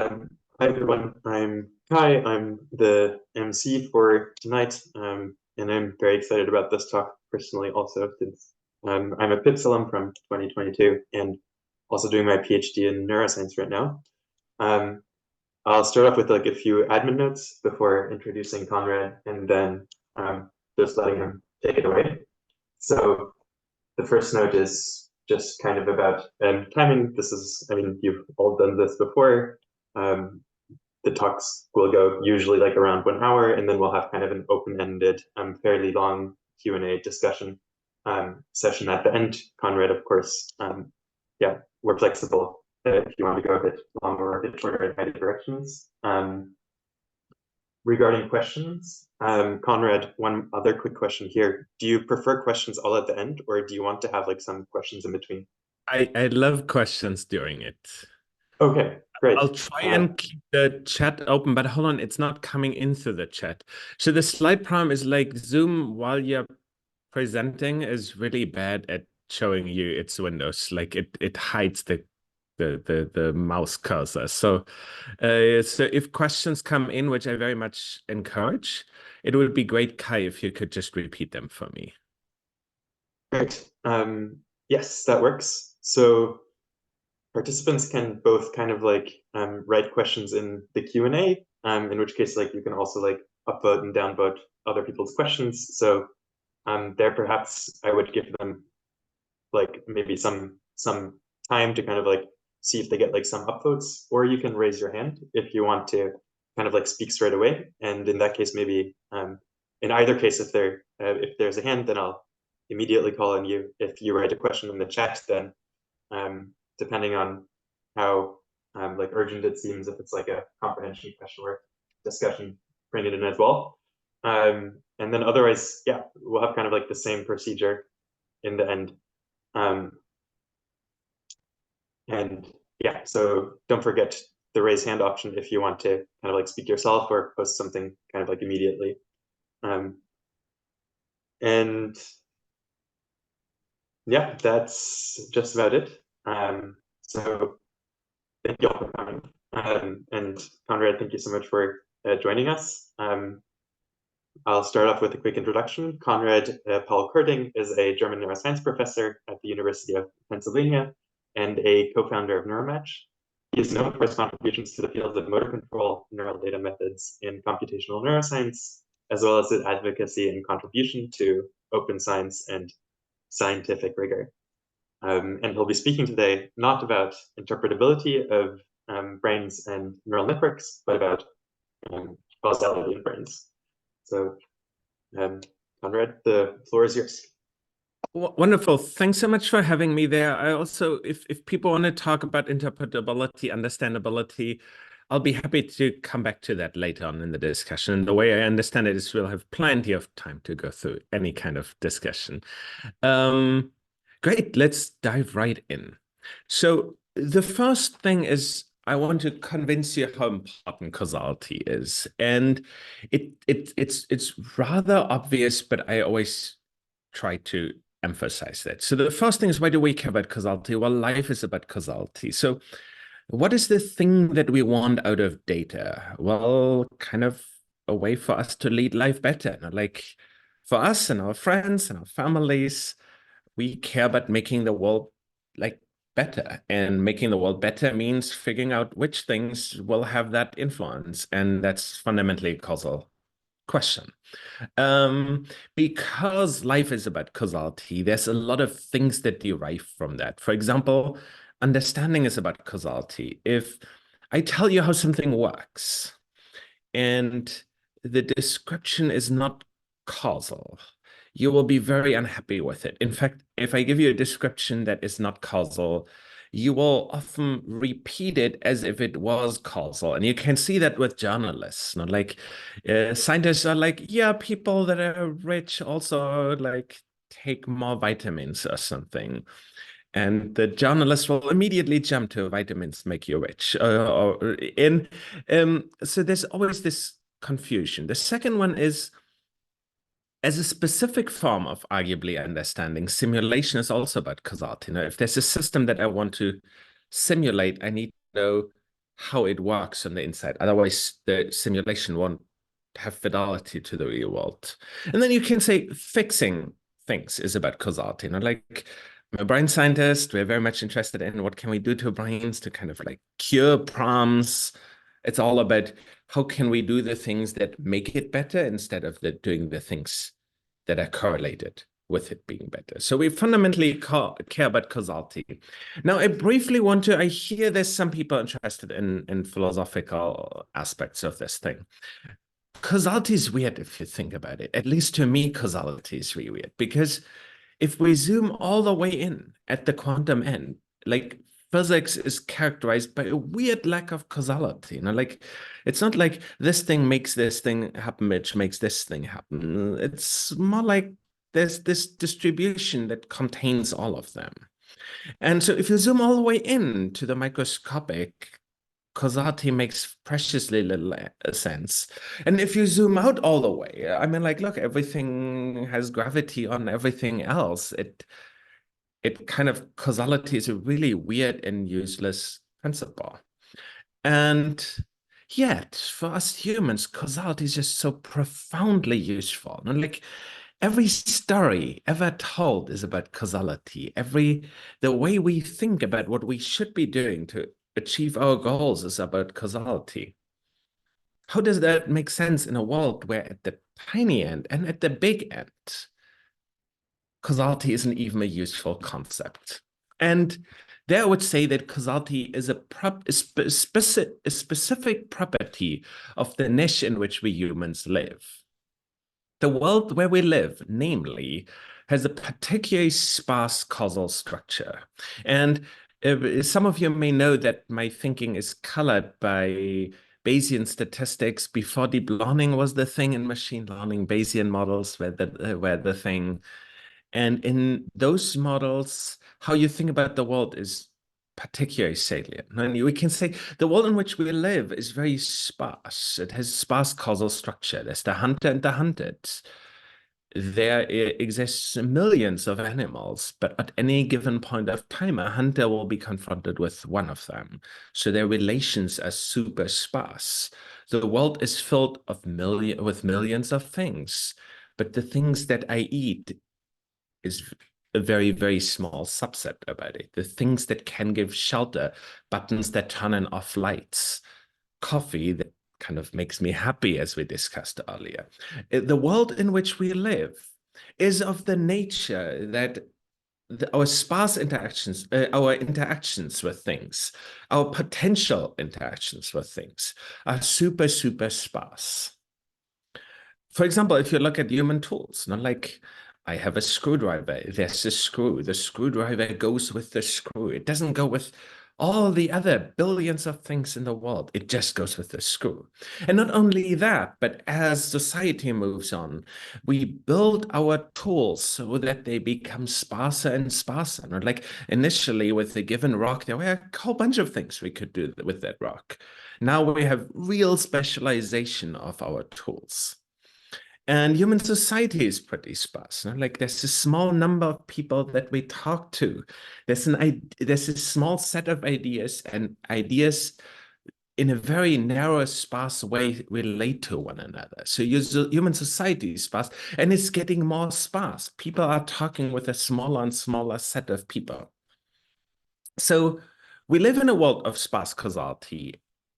Hi everyone, I'm Kai. I'm the MC for tonight, and I'm very excited about this talk personally also, since I'm a PIBBSS alum from 2022 and also doing my PhD in neuroscience right now. I'll start off with like a few admin notes before introducing Konrad and then just letting him take it away. So the first note is just kind of about timing. This is, I mean, you've all done this before. The talks will go usually like around 1 hour, and then we'll have kind of an open-ended, fairly long Q&A discussion session at the end. Konrad, of course, yeah, we're flexible if you want to go a bit longer or a bit shorter in either directions. Regarding questions, Konrad, one other quick question here. Do you prefer questions all at the end, or do you want to have like some questions in between? I love questions during it. Okay, great. I'll try and keep the chat open, but hold on, it's not coming into the chat. So the slide prompt is like Zoom while you're presenting is really bad at showing you its windows. Like it hides the mouse cursor. So so if questions come in, which I very much encourage, it would be great, Kai, if you could just repeat them for me. Great. Yes, that works. So participants can both kind of like write questions in the Q&A, in which case like you can also like upvote and downvote other people's questions. So there perhaps I would give them like maybe some time to kind of like see if they get like some upvotes, or you can raise your hand if you want to kind of like speak straight away. And in that case, maybe in either case, if there's a hand, then I'll immediately call on you. If you write a question in the chat, then depending on how like urgent it seems, if it's like a comprehension question or discussion, bring it in as well. And then otherwise, yeah, we'll have kind of like the same procedure in the end. And yeah, so don't forget the raise hand option if you want to kind of like speak yourself or post something kind of like immediately. And yeah, that's just about it. So thank you all for coming. And Konrad, thank you so much for joining us. I'll start off with a quick introduction. Konrad Paul Körding is a German neuroscience professor at the University of Pennsylvania and a co-founder of Neuromatch. He is known for his contributions to the fields of motor control, neural data methods, and computational neuroscience, as well as his advocacy and contribution to open science and scientific rigor. And he'll be speaking today not about interpretability of brains and neural networks, but about causality in brains. So, Konrad, the floor is yours. Wonderful. Thanks so much for having me there. I also, if people want to talk about interpretability, understandability, I'll be happy to come back to that later on in the discussion. The way I understand it is we'll have plenty of time to go through any kind of discussion. Great, let's dive right in. So the first thing is I want to convince you how important causality is. And it's rather obvious, but I always try to emphasize that. So the first thing is, why do we care about causality? Well, life is about causality. So what is the thing that we want out of data? Well, kind of a way for us to lead life better. Like for us and our friends and our families, we care about making the world like better. And making the world better means figuring out which things will have that influence. And that's fundamentally a causal question. Because life is about causality, there's a lot of things that derive from that. For example, understanding is about causality. If I tell you how something works and the description is not causal, you will be very unhappy with it. In fact, if I give you a description that is not causal, you will often repeat it as if it was causal. And you can see that with journalists. Not like scientists are like, yeah, people that are rich also like take more vitamins or something. And the journalist will immediately jump to vitamins make you rich. So there's always this confusion. The second one is, as a specific form of arguably understanding, simulation is also about causality. If there's a system that I want to simulate, I need to know how it works on the inside. Otherwise, the simulation won't have fidelity to the real world. And then you can say fixing things is about causality. Like I'm a brain scientist. We're very much interested in what can we do to brains to kind of like cure problems. It's all about how can we do the things that make it better instead of doing the things that are correlated with it being better. So we fundamentally care about causality. Now, I briefly want to, I hear there's some people interested in philosophical aspects of this thing. Causality is weird if you think about it. At least to me, causality is really weird because if we zoom all the way in at the quantum end, like physics is characterized by a weird lack of causality. Like it's not like this thing makes this thing happen, which makes this thing happen. It's more like there's this distribution that contains all of them. And so if you zoom all the way in to the microscopic, causality makes preciously little sense. And if you zoom out all the way, I mean, like, look, everything has gravity on everything else. It kind of causality is a really weird and useless principle. And yet, for us humans, causality is just so profoundly useful. And like every story ever told is about causality. The way we think about what we should be doing to achieve our goals is about causality. How does that make sense in a world where at the tiny end and at the big end, causality isn't even a useful concept? And there I would say that causality is a specific property of the niche in which we humans live. The world where we live, namely, has a particularly sparse causal structure. And some of you may know that my thinking is colored by Bayesian statistics. Before deep learning was the thing in machine learning, Bayesian models were the thing. And in those models, how you think about the world is particularly salient. And we can say the world in which we live is very sparse. It has sparse causal structure. There's the hunter and the hunted. There exists millions of animals, but at any given point of time, a hunter will be confronted with one of them. So their relations are super sparse. The world is filled with millions of things, but the things that I eat is a very, very small subset about it. The things that can give shelter, buttons that turn and off lights, coffee that kind of makes me happy, as we discussed earlier. The world in which we live is of the nature that our sparse interactions, our interactions with things, our potential interactions with things are super, super sparse. For example, if you look at human tools, not like I have a screwdriver, there's a screw. The screwdriver goes with the screw. It doesn't go with all the other billions of things in the world. It just goes with the screw. And not only that, but as society moves on, we build our tools so that they become sparser and sparser. Not like initially with a given rock, there were a whole bunch of things we could do with that rock. Now we have real specialization of our tools. And human society is pretty sparse. Like there's a small number of people that we talk to. There's a small set of ideas, and ideas in a very narrow, sparse way relate to one another. So human society is sparse, and it's getting more sparse. People are talking with a smaller and smaller set of people. So we live in a world of sparse causality.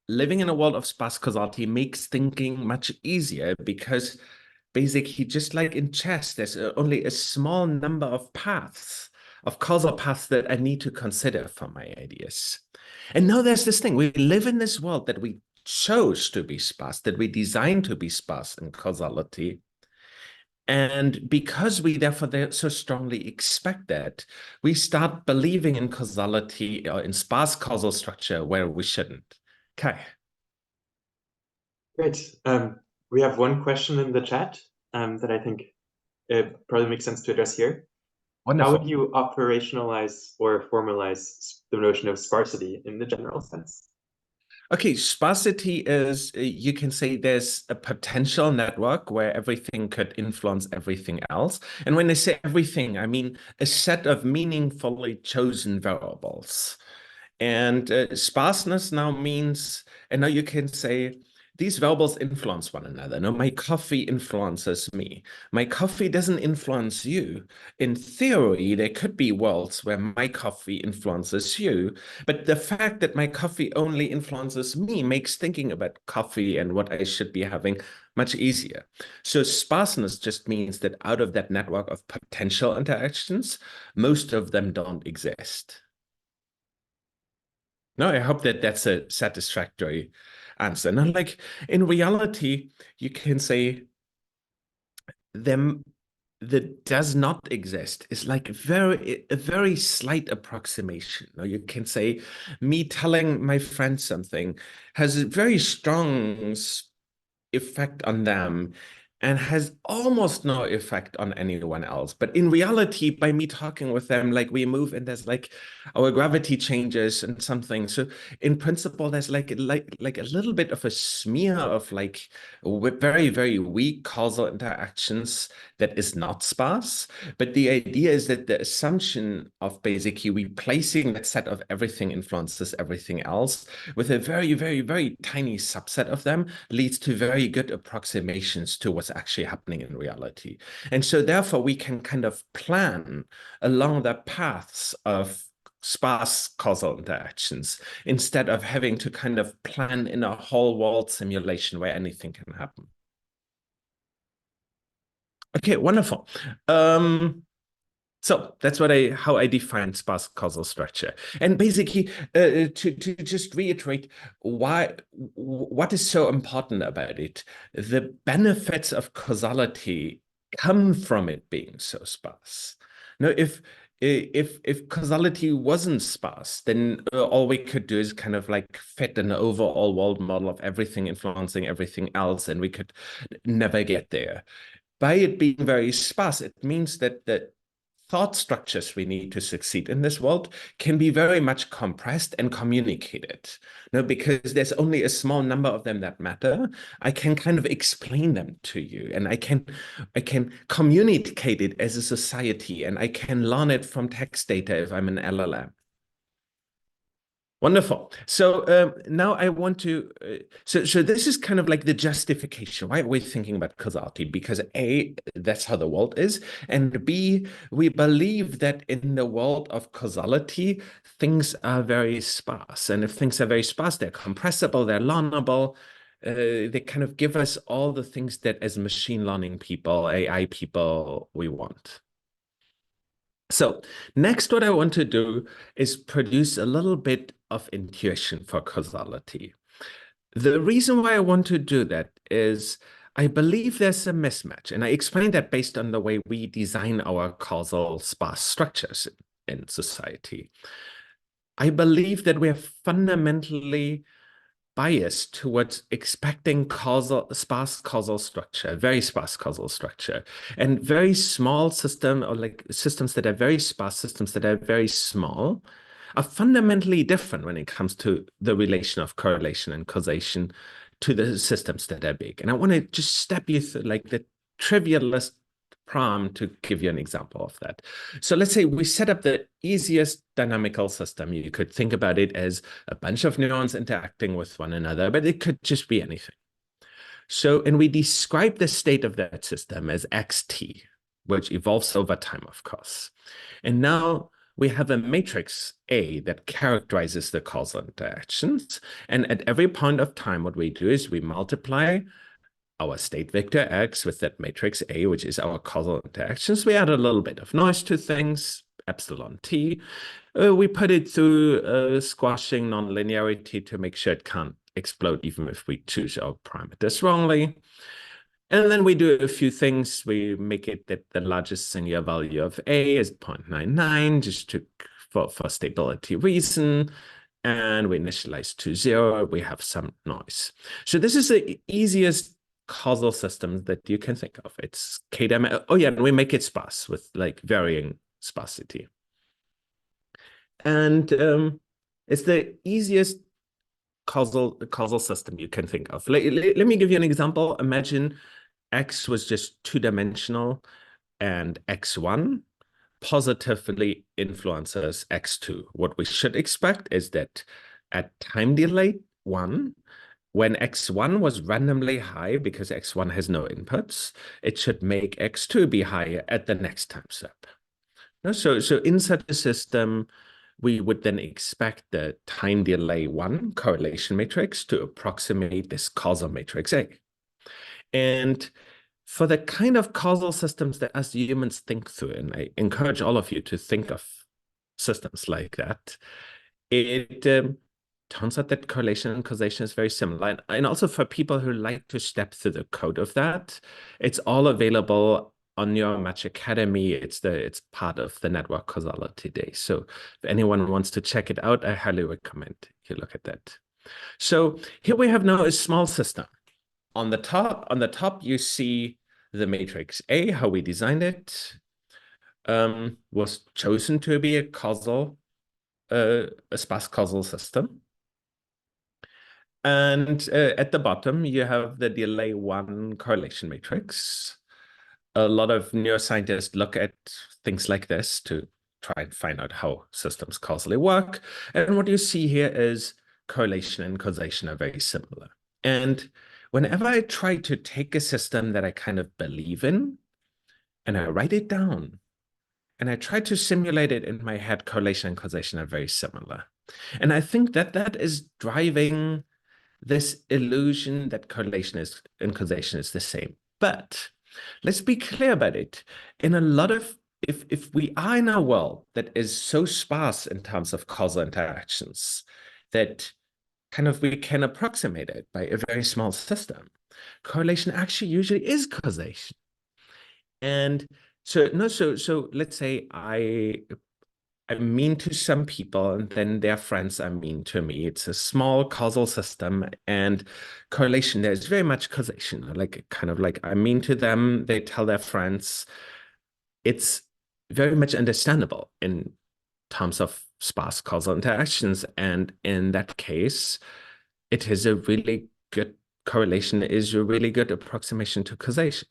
Living in a world of sparse causality makes thinking much easier because basically, just like in chess, there's only a small number of paths, of causal paths that I need to consider for my ideas. And now there's this thing. We live in this world that we chose to be sparse, that we designed to be sparse in causality. And because we therefore so strongly expect that, we start believing in causality or in sparse causal structure where we shouldn't. Okay. Great. We have one question in the chat that I think it probably makes sense to address here. How would Wonderful. you operationalize or formalize the notion of sparsity in the general sense? Okay, sparsity is, you can say there's a potential network where everything could influence everything else. And when I say everything, I mean a set of meaningfully chosen variables. And sparseness now means, and now you can say, these variables influence one another. No, my coffee influences me. My coffee doesn't influence you. In theory, there could be worlds where my coffee influences you, but the fact that my coffee only influences me makes thinking about coffee and what I should be having much easier. So sparseness just means that out of that network of potential interactions, most of them don't exist. No, I hope that that's a satisfactory answer. Now, like in reality, you can say them that does not exist is like a very slight approximation. Now, you can say me telling my friend something has a very strong effect on them and has almost no effect on anyone else. But in reality, by me talking with them, like we move and there's like our gravity changes and something. So in principle, there's like a little bit of a smear of like very, very weak causal interactions that is not sparse. But the idea is that the assumption of basically replacing that set of everything influences everything else with a very, very, very tiny subset of them leads to very good approximations to what's actually happening in reality. And so therefore we can kind of plan along the paths of sparse causal interactions instead of having to kind of plan in a whole world simulation where anything can happen. Okay, wonderful. So that's how I define sparse causal structure. And basically, to just reiterate what is so important about it, the benefits of causality come from it being so sparse. Now, if causality wasn't sparse, then all we could do is kind of like fit an overall world model of everything influencing everything else, and we could never get there. By it being very sparse, it means that the thought structures we need to succeed in this world can be very much compressed and communicated. Now, because there's only a small number of them that matter, I can kind of explain them to you, and I can communicate it as a society, and I can learn it from text data if I'm an LLM. Wonderful. So now I want to, so this is kind of like the justification. Why are we thinking about causality? Because A, that's how the world is. And B, we believe that in the world of causality, things are very sparse. And if things are very sparse, they're compressible, they're learnable. They kind of give us all the things that as machine learning people, AI people, we want. So next, what I want to do is produce a little bit of intuition for causality. The reason why I want to do that is I believe there's a mismatch, and I explain that based on the way we design our causal sparse structures in society. I believe that we are fundamentally bias towards expecting sparse causal structure, very sparse causal structure, and very small system or like systems that are very sparse, systems that are very small, are fundamentally different when it comes to the relation of correlation and causation to the systems that are big. And I want to just step you through like the trivialist problem to give you an example of that. So let's say we set up the easiest dynamical system. You could think about it as a bunch of neurons interacting with one another, but it could just be anything. So, and we describe the state of that system as xt, which evolves over time, of course. And now we have a matrix A that characterizes the causal interactions. And at every point of time, what we do is we multiply our state vector X with that matrix A, which is our causal interactions. We add a little bit of noise to things, epsilon t. We put it through squashing nonlinearity to make sure it can't explode even if we choose our parameters wrongly. And then we do a few things. We make it that the largest singular value of A is 0.99, just for stability reason. And we initialize to 0. We have some noise. So this is the easiest causal system that you can think of. It's KDM. Oh yeah, and we make it sparse with like varying sparsity. And it's the easiest causal system you can think of. Let me give you an example. Imagine X was just two-dimensional and X1 positively influences X2. What we should expect is that at time delay 1, when X1 was randomly high because X1 has no inputs, it should make X2 be higher at the next time step. So in such a system, we would then expect the time delay 1 correlation matrix to approximate this causal matrix A. And for the kind of causal systems that us humans think through, and I encourage all of you to think of systems like that, it turns out that correlation and causation is very similar. And also for people who like to step through the code of that, it's all available on Neuromatch Academy. It's part of the network Causality Day. So if anyone wants to check it out, I highly recommend you look at that. So here we have now a small system. On the top, you see the matrix A, how we designed it, was chosen to be a sparse causal system. And at the bottom, you have the delay 1 correlation matrix. A lot of neuroscientists look at things like this to try and find out how systems causally work. And what you see here is correlation and causation are very similar. And whenever I try to take a system that I kind of believe in, and I write it down, and I try to simulate it in my head, correlation and causation are very similar. And I think that that is driving this illusion that correlation and causation is the same. But let's be clear about it. In a lot of, if we are in a world that is so sparse in terms of causal interactions that kind of we can approximate it by a very small system, correlation actually usually is causation. And so no, so let's say I'm mean to some people, and then their friends are mean to me. It's a small causal system, and correlation there is very much causation. Like kind of like I'm mean to them, they tell their friends. It's very much understandable in terms of sparse causal interactions, and in that case, it is a really good correlation, is a really good approximation to causation.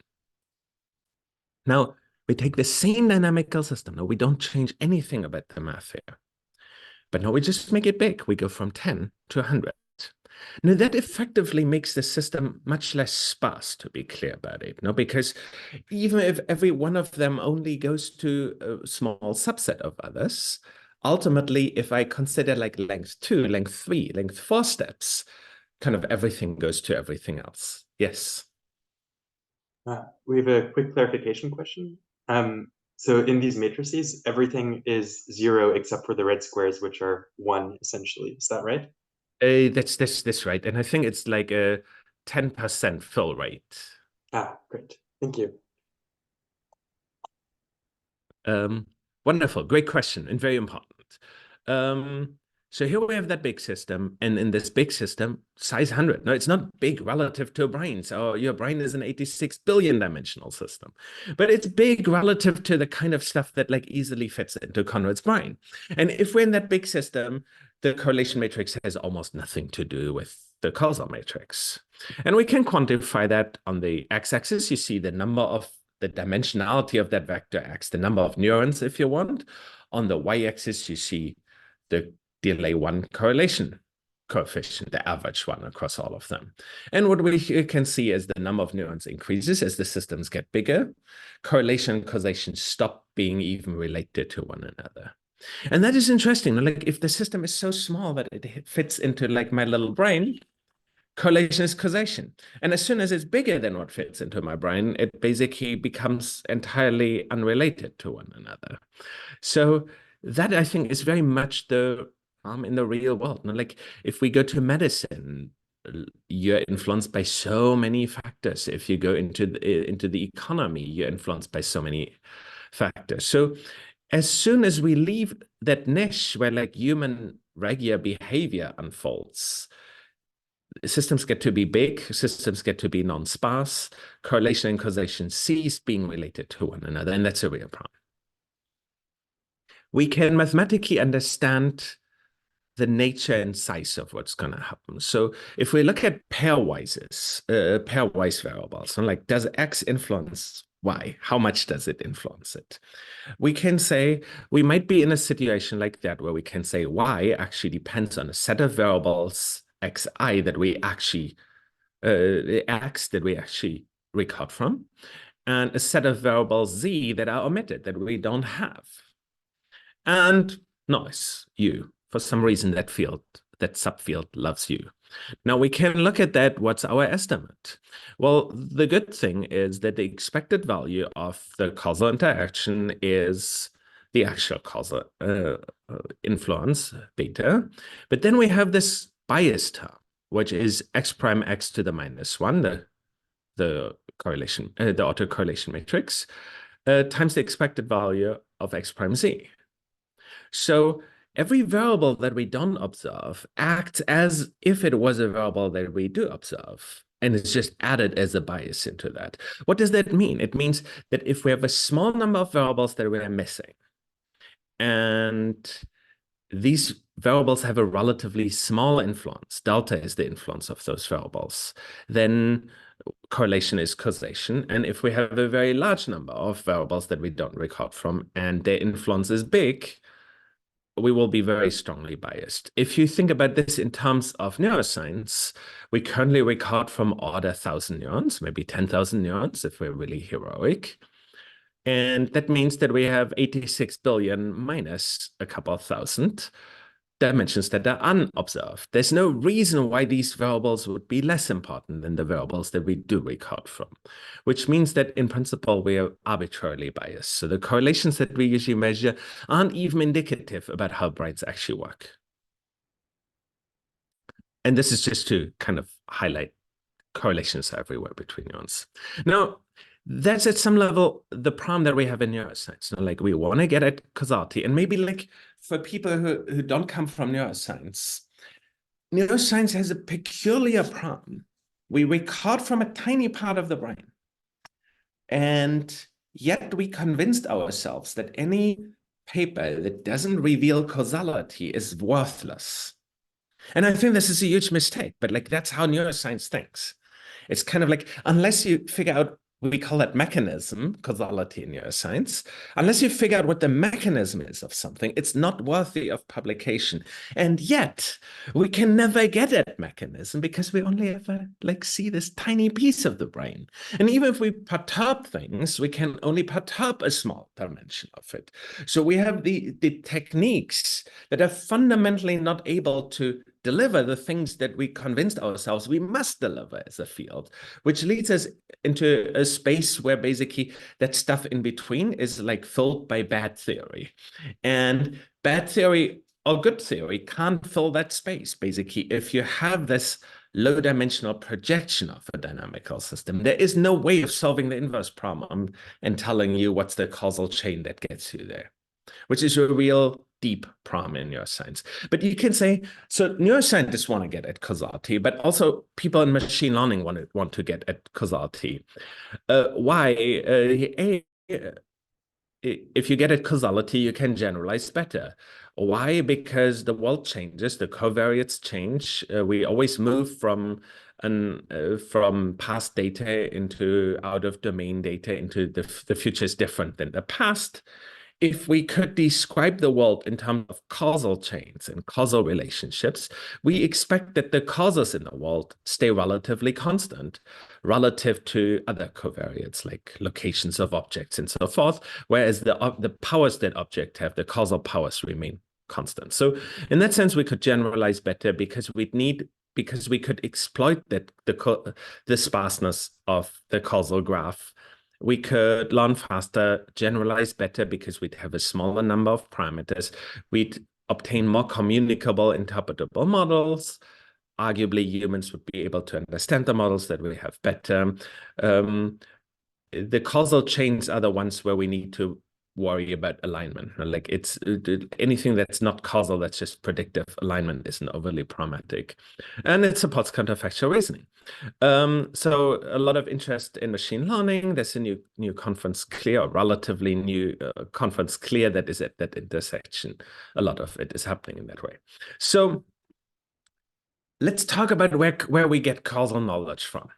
Now, we take the same dynamical system. Now, we don't change anything about the math here. But now we just make it big. We go from 10 to 100. Now, that effectively makes the system much less sparse, to be clear about it. No, because even if every one of them only goes to a small subset of others, ultimately, if I consider like length 2, length 3, length 4 steps, kind of everything goes to everything else. Yes. We have a quick clarification question. So in these matrices, everything is 0 except for the red squares, which are 1 essentially. Is that right? That's right. And I think it's like a 10% fill rate. Great. Thank you. Wonderful. Great question and very important. So here we have that big system, and in this big system, size 100. No, it's not big relative to a brain. So your brain is an 86 billion dimensional system, but it's big relative to the kind of stuff that like easily fits into Konrad's brain. And if we're in that big system, the correlation matrix has almost nothing to do with the causal matrix. And we can quantify that on the x-axis. You see the number of the dimensionality of that vector x, the number of neurons, if you want. On the y-axis, you see the delay 1 correlation coefficient, the average one across all of them. And what we can see is the number of neurons increases as the systems get bigger. Correlation and causation stop being even related to one another. And that is interesting. Like if the system is so small that it fits into like my little brain, correlation is causation. And as soon as it's bigger than what fits into my brain, it basically becomes entirely unrelated to one another. So that I think is very much the in the real world. Like if we go to medicine, you're influenced by so many factors. If you go into the economy, you're influenced by so many factors. So as soon as we leave that niche where like human regular behavior unfolds, systems get to be big, systems get to be non-sparse, correlation and causation cease being related to one another, and that's a real problem. We can mathematically understand the nature and size of what's going to happen. So if we look at pairwise variables, like does X influence Why? How much does it influence it? We can say we might be in a situation like that where we can say y actually depends on a set of variables xi that we actually x that we actually record from, and a set of variables z that are omitted that we don't have. And noise, u. For some reason, that subfield loves u. Now we can look at that. What's our estimate? Well, the good thing is that the expected value of the causal interaction is the actual causal influence, beta. But then we have this bias term, which is x prime x to the -1, the correlation, the autocorrelation matrix, times the expected value of x prime z. So every variable that we don't observe acts as if it was a variable that we do observe, and it's just added as a bias into that. What does that mean? It means that if we have a small number of variables that we are missing, and these variables have a relatively small influence, delta is the influence of those variables, then correlation is causation. And if we have a very large number of variables that we don't record from and their influence is big, we will be very strongly biased. If you think about this in terms of neuroscience, we currently record from order 1,000 neurons, maybe 10,000 neurons if we're really heroic. And that means that we have 86 billion minus a couple of thousand dimensions that are unobserved. There's no reason why these variables would be less important than the variables that we do record from, which means that in principle, we are arbitrarily biased. So the correlations that we usually measure aren't even indicative about how brains actually work. And this is just to kind of highlight correlations everywhere between neurons. Now, that's at some level the problem that we have in neuroscience. You know, like we want to get at causality, and maybe like for people who don't come from neuroscience, neuroscience has a peculiar problem. We record from a tiny part of the brain, and yet we convinced ourselves that any paper that doesn't reveal causality is worthless. And I think this is a huge mistake, but like that's how neuroscience thinks. It's kind of like, unless you figure out, we call that mechanism, causality in neuroscience, unless you figure out what the mechanism is of something, it's not worthy of publication. And yet, we can never get at mechanism because we only ever like see this tiny piece of the brain. And even if we perturb things, we can only perturb a small dimension of it. So we have the techniques that are fundamentally not able to deliver the things that we convinced ourselves we must deliver as a field, which leads us into a space where basically that stuff in between is like filled by bad theory. And bad theory or good theory can't fill that space. Basically, if you have this low dimensional projection of a dynamical system, there is no way of solving the inverse problem and telling you what's the causal chain that gets you there, which is a real deep problem in neuroscience. But you can say, so neuroscientists want to get at causality, but also people in machine learning want to get at causality. Why? If you get at causality, you can generalize better. Why? Because the world changes, the covariates change. We always move from past data into out of domain data into the future is different than the past. If we could describe the world in terms of causal chains and causal relationships, we expect that the causes in the world stay relatively constant relative to other covariates like locations of objects and so forth, whereas the powers that objects have, the causal powers remain constant. So in that sense, we could generalize better because we could exploit that the sparseness of the causal graph. We could learn faster, generalize better because we'd have a smaller number of parameters. We'd obtain more communicable, interpretable models. Arguably, humans would be able to understand the models that we have better. The causal chains are the ones where we need to worry about alignment. Like it's anything that's not causal, that's just predictive alignment isn't overly problematic. And it supports counterfactual reasoning. So a lot of interest in machine learning. There's a new conference CLEAR, relatively new conference CLEAR that is at that intersection. A lot of it is happening in that way. So let's talk about where we get causal knowledge from.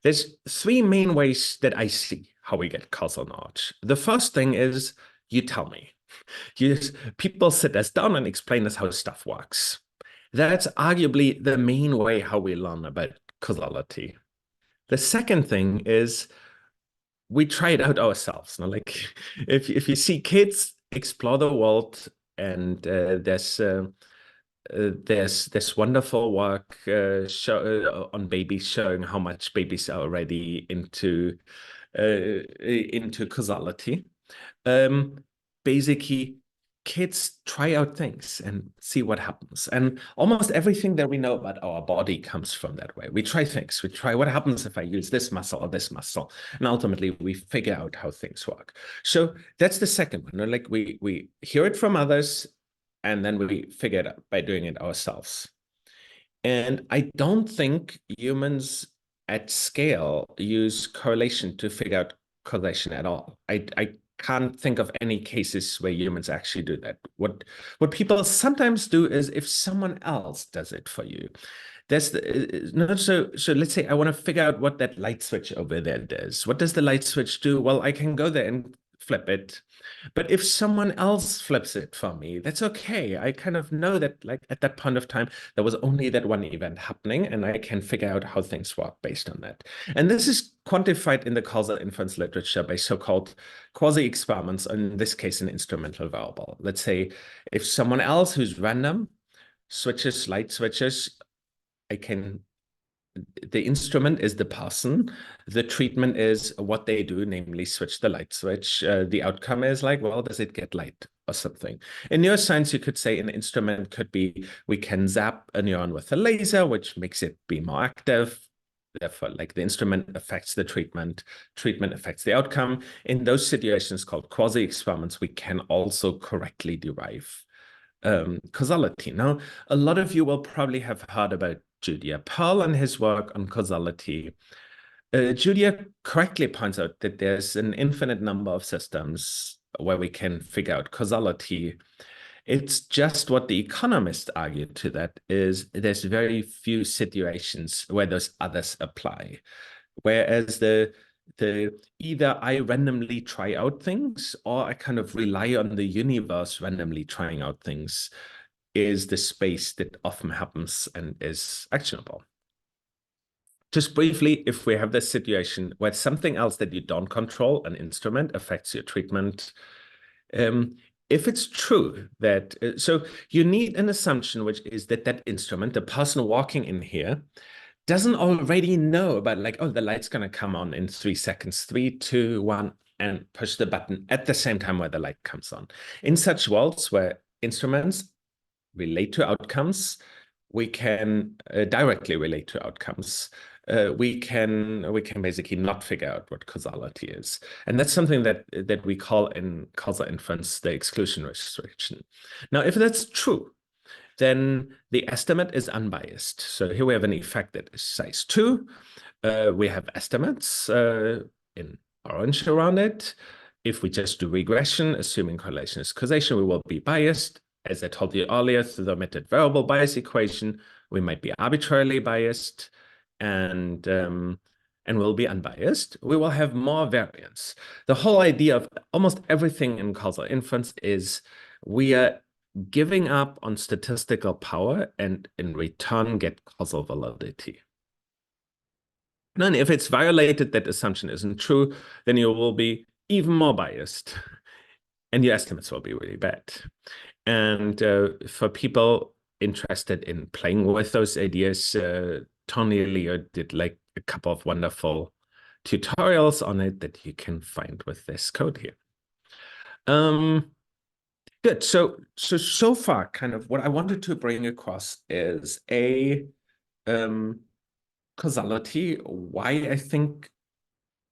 There's three main ways that I see how we get causal knowledge. The first thing is you tell me. You, people sit us down and explain us how stuff works. That's arguably the main way how we learn about causality. The second thing is we try it out ourselves. You know? Like if you see kids explore the world, and there's this wonderful work on babies showing how much babies are already into causality. Um, Basically, kids try out things and see what happens. And almost everything that we know about our body comes from that way. We try things. We try what happens if I use this muscle or this muscle. And ultimately, we figure out how things work. So that's the second one. Like we hear it from others, and then we figure it out by doing it ourselves. And I don't think humans at scale use correlation to figure out causation at all. I can't think of any cases where humans actually do that. What people sometimes do is if someone else does it for you, that's the no, so let's say I want to figure out what that light switch over there does. What does the light switch do? Well, I can go there and flip it. But if someone else flips it for me, that's okay. I kind of know that, like, at that point of time, there was only that one event happening, and I can figure out how things work based on that. And this is quantified in the causal inference literature by so-called quasi-experiments, in this case, an instrumental variable. Let's say if someone else who's random switches light switches, the instrument is the person. The treatment is what they do, namely switch the light switch. The outcome is like, well, does it get light or something? In neuroscience, you could say an instrument could be, we can zap a neuron with a laser, which makes it be more active. Therefore, like the instrument affects the treatment, treatment affects the outcome. In those situations called quasi-experiments, we can also correctly derive causality. Now, a lot of you will probably have heard about Julia Pearl and his work on causality. Julia correctly points out that there's an infinite number of systems where we can figure out causality. It's just what the economists argue to that is there's very few situations where those others apply. Whereas the either I randomly try out things or I kind of rely on the universe randomly trying out things is the space that often happens and is actionable. Just briefly, if we have this situation where something else that you don't control, an instrument, affects your treatment, if it's true that, so you need an assumption, which is that that instrument, the person walking in here, doesn't already know about like, oh, the light's going to come on in 3 seconds, 3, 2, 1, and push the button at the same time where the light comes on. In such worlds where instruments relate to outcomes, we can directly relate to outcomes. We can basically not figure out what causality is, and that's something that we call in causal inference the exclusion restriction. Now, if that's true, then the estimate is unbiased. So here we have an effect that is size 2. We have estimates in orange around it. If we just do regression, assuming correlation is causation, we will be biased. As I told you earlier, through the omitted variable bias equation, we might be arbitrarily biased and will be unbiased. We will have more variance. The whole idea of almost everything in causal inference is we are giving up on statistical power and in return get causal validity. And if it's violated, that assumption isn't true, then you will be even more biased and your estimates will be really bad. And for people interested in playing with those ideas, Tony Leo did like a couple of wonderful tutorials on it that you can find with this code here. Good. So far, kind of what I wanted to bring across is a causality. Why I think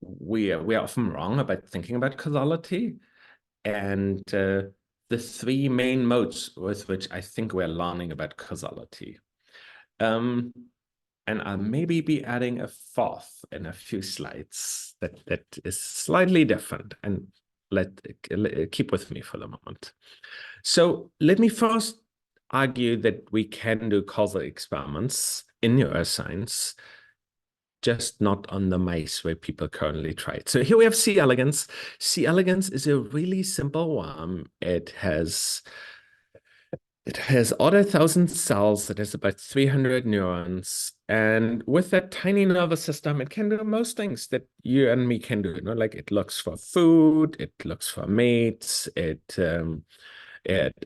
we are often wrong about thinking about causality, and the 3 main modes with which I think we're learning about causality. And I'll maybe be adding a 4th in a few slides that is slightly different. And keep with me for the moment. So let me first argue that we can do causal experiments in neuroscience just not on the mice where people currently try it. So here we have C. elegans. C. elegans is a really simple worm. It has all 1,000 cells. It has about 300 neurons. And with that tiny nervous system, it can do most things that you and me can do. Like it looks for food, it looks for mates, it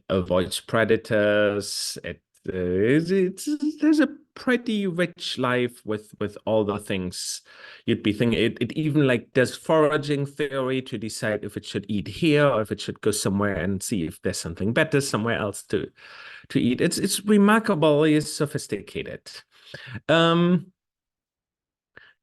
avoids predators. It has a pretty rich life with all the things you'd be thinking. It even like does foraging theory to decide if it should eat here or if it should go somewhere and see if there's something better somewhere else to eat. It's remarkably sophisticated. Um,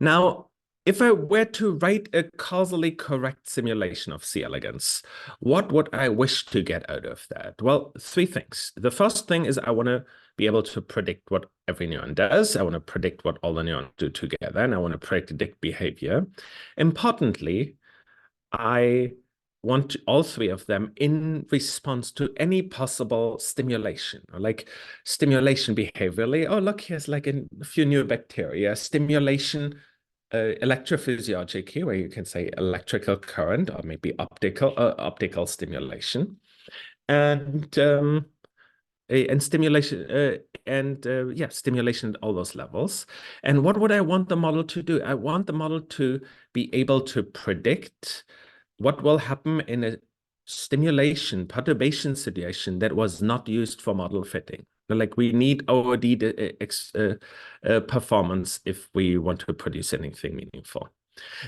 Now, if I were to write a causally correct simulation of C. elegans, what would I wish to get out of that? Well, three things. The first thing is I want to be able to predict what every neuron does. I want to predict what all the neurons do together, and I want to predict behavior. Importantly, I want all three of them in response to any possible stimulation, or like stimulation behaviorally. Oh, look, here's like a few new bacteria. Stimulation electrophysiologically, where you can say electrical current or maybe optical stimulation, and stimulation yeah, stimulation at all those levels. And what would I want the model to do? I want the model to be able to predict what will happen in a stimulation perturbation situation that was not used for model fitting. Like we need OOD performance if we want to produce anything meaningful.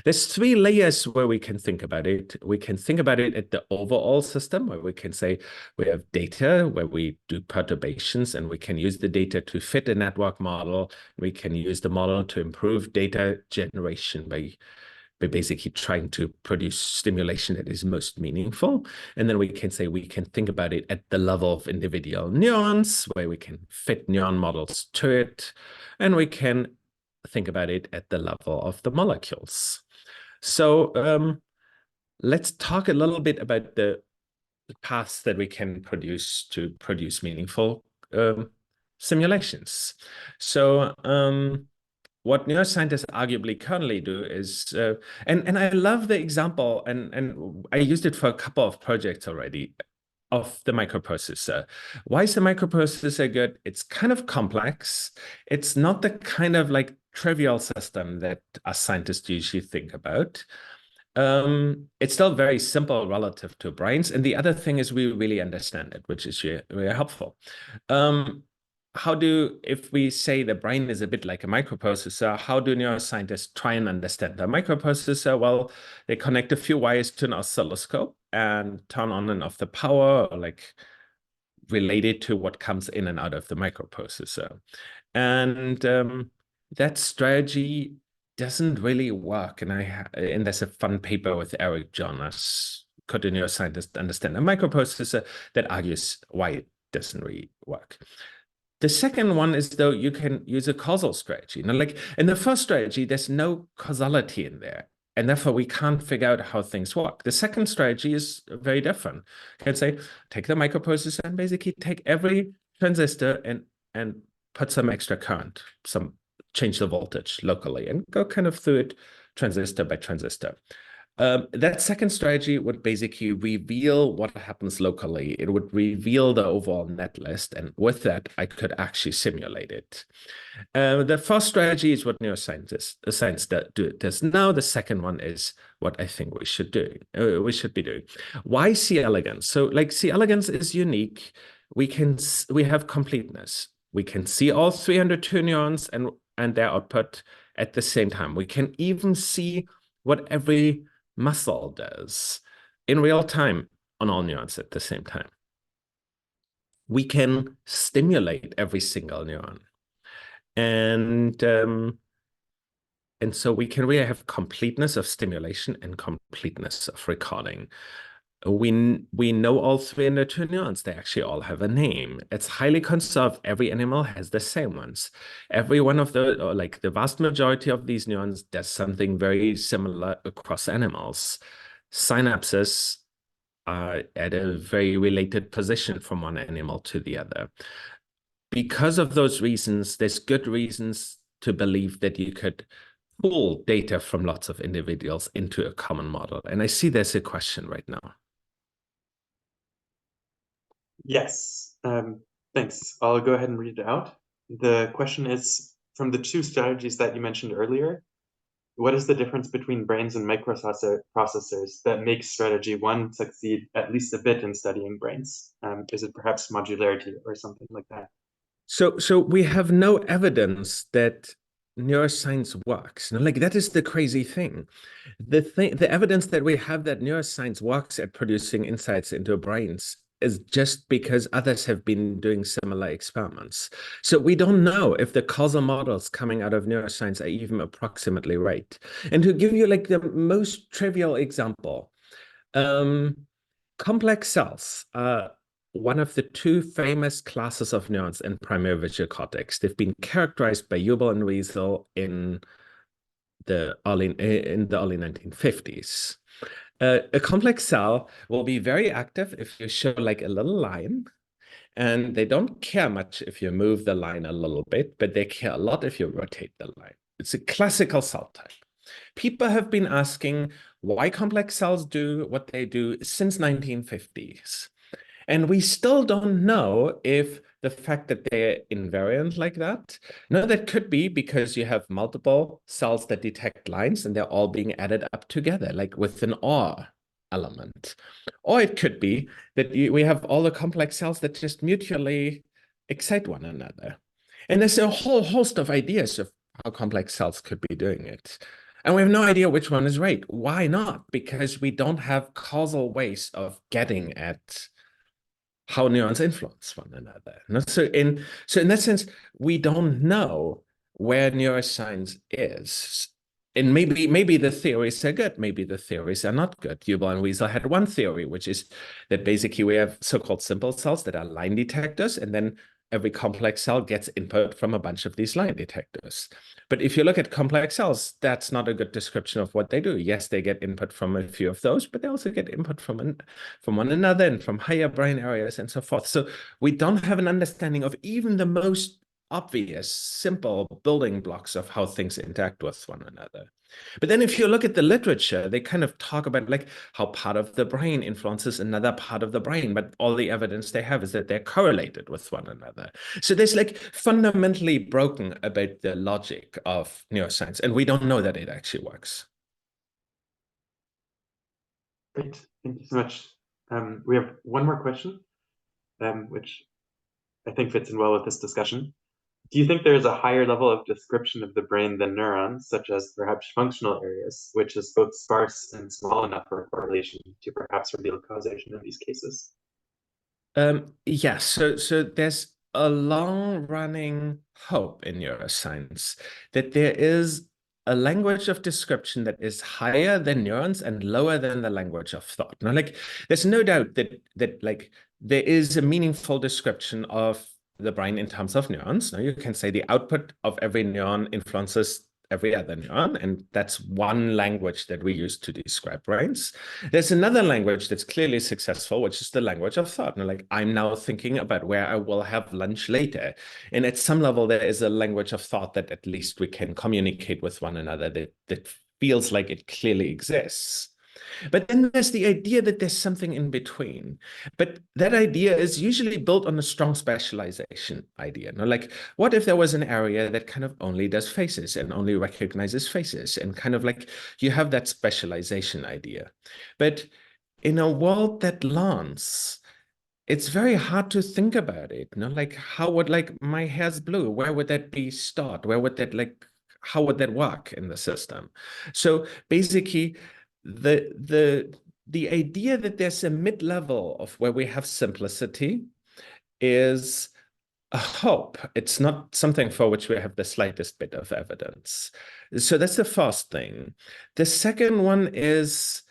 There's three layers where we can think about it. We can think about it at the overall system, where we can say we have data where we do perturbations, and we can use the data to fit a network model. We can use the model to improve data generation by basically trying to produce stimulation that is most meaningful. And then we can say we can think about it at the level of individual neurons, where we can fit neuron models to it. And we can think about it at the level of the molecules. So let's talk a little bit about the paths that we can produce to produce meaningful simulations. So what neuroscientists arguably currently do is, and I love the example, and I used it for a couple of projects already, of the microprocessor. Why is the microprocessor good? It's kind of complex. It's not the kind of like trivial system that us scientists usually think about. It's still very simple relative to brains. And the other thing is we really understand it, which is very helpful. Um, if we say the brain is a bit like a microprocessor, how do neuroscientists try and understand the microprocessor? Well, they connect a few wires to an oscilloscope and turn on and off the power, or like related to what comes in and out of the microprocessor. And that strategy doesn't really work. And there's a fun paper with Eric Jonas, could a neuroscientist understand a microprocessor, that argues why it doesn't really work. The second one is, though, you can use a causal strategy. Like in the first strategy, there's no causality in there, and therefore we can't figure out how things work. The second strategy is very different. You can say, take the microprocessor and basically take every transistor and put some extra current, change the voltage locally, and go kind of through it transistor by transistor. That second strategy would basically reveal what happens locally. It would reveal the overall net list, and with that, I could actually simulate it. The first strategy is what science does now. The second one is what I think we should do. We should be doing. Why C. elegans? So, like, C. elegans is unique. We have completeness. We can see all 302 neurons and their output at the same time. We can even see what every muscle does in real time on all neurons at the same time. We can stimulate every single neuron. And so we can really have completeness of stimulation and completeness of recording. We know all 302 neurons. They actually all have a name. It's highly conserved. Every animal has the same ones. Every one of the vast majority of these neurons does something very similar across animals. Synapses are at a very related position from one animal to the other. Because of those reasons, there's good reasons to believe that you could pull data from lots of individuals into a common model? And I see there's a question right now. Yes. Thanks. I'll go ahead and read it out. The question is, from the two strategies that you mentioned earlier, what is the difference between brains and microprocessors that makes strategy one succeed at least a bit in studying brains? Is it perhaps modularity or something like that? So we have no evidence that neuroscience works. Like that is the crazy thing. The evidence that we have that neuroscience works at producing insights into brains is just because others have been doing similar experiments. So we don't know if the causal models coming out of neuroscience are even approximately right. And to give you like the most trivial example, um, complex cells are one of the two famous classes of neurons in primary visual cortex. They've been characterized by Hubel and Wiesel in the early 1950s. A complex cell will be very active if you show like a little line, and they don't care much if you move the line a little bit, but they care a lot if you rotate the line. It's a classical cell type. People have been asking why complex cells do what they do since 1950s. And we still don't know if the fact that they're invariant like that. No, that could be because you have multiple cells that detect lines and they're all being added up together, like with an OR element. Or it could be that we have all the complex cells that just mutually excite one another. And there's a whole host of ideas of how complex cells could be doing it. And we have no idea which one is right. Why not? Because we don't have causal ways of getting at how neurons influence one another. So in that sense, we don't know where neuroscience is. And maybe the theories are good, maybe the theories are not good. Hubel and Wiesel had one theory, which is that basically we have so-called simple cells that are line detectors, and then every complex cell gets input from a bunch of these line detectors. But if you look at complex cells, that's not a good description of what they do. Yes, they get input from a few of those, but they also get input from one another and from higher brain areas and so forth. So we don't have an understanding of even the most obvious, simple building blocks of how things interact with one another. But then if you look at the literature, they kind of talk about like how part of the brain influences another part of the brain, but all the evidence they have is that they're correlated with one another. So there's like fundamentally broken about the logic of neuroscience, and we don't know that it actually works. Great. Thank you so much. We have one more question, which I think fits in well with this discussion. Do you think there is a higher level of description of the brain than neurons, such as perhaps functional areas, which is both sparse and small enough for correlation to perhaps reveal causation in these cases? Yes, so there's a long-running hope in neuroscience that there is a language of description that is higher than neurons and lower than the language of thought. Now, like, there's no doubt that like there is a meaningful description of the brain in terms of neurons. Now, you can say the output of every neuron influences every other neuron, and that's one language that we use to describe brains. There's another language that's clearly successful, which is the language of thought. And like, I'm now thinking about where I will have lunch later. And at some level, there is a language of thought that at least we can communicate with one another that feels like it clearly exists. But then there's the idea that there's something in between. But that idea is usually built on a strong specialization idea. Like, what if there was an area that kind of only does faces and only recognizes faces? And kind of like you have that specialization idea. But in a world that learns, it's very hard to think about it. Like how would like my hair's blue? Where would that be stored? Where would that like how would that work in the system? So basically, the idea that there's a mid-level of where we have simplicity is a hope. It's not something for which we have the slightest bit of evidence. So that's the first thing. The second one is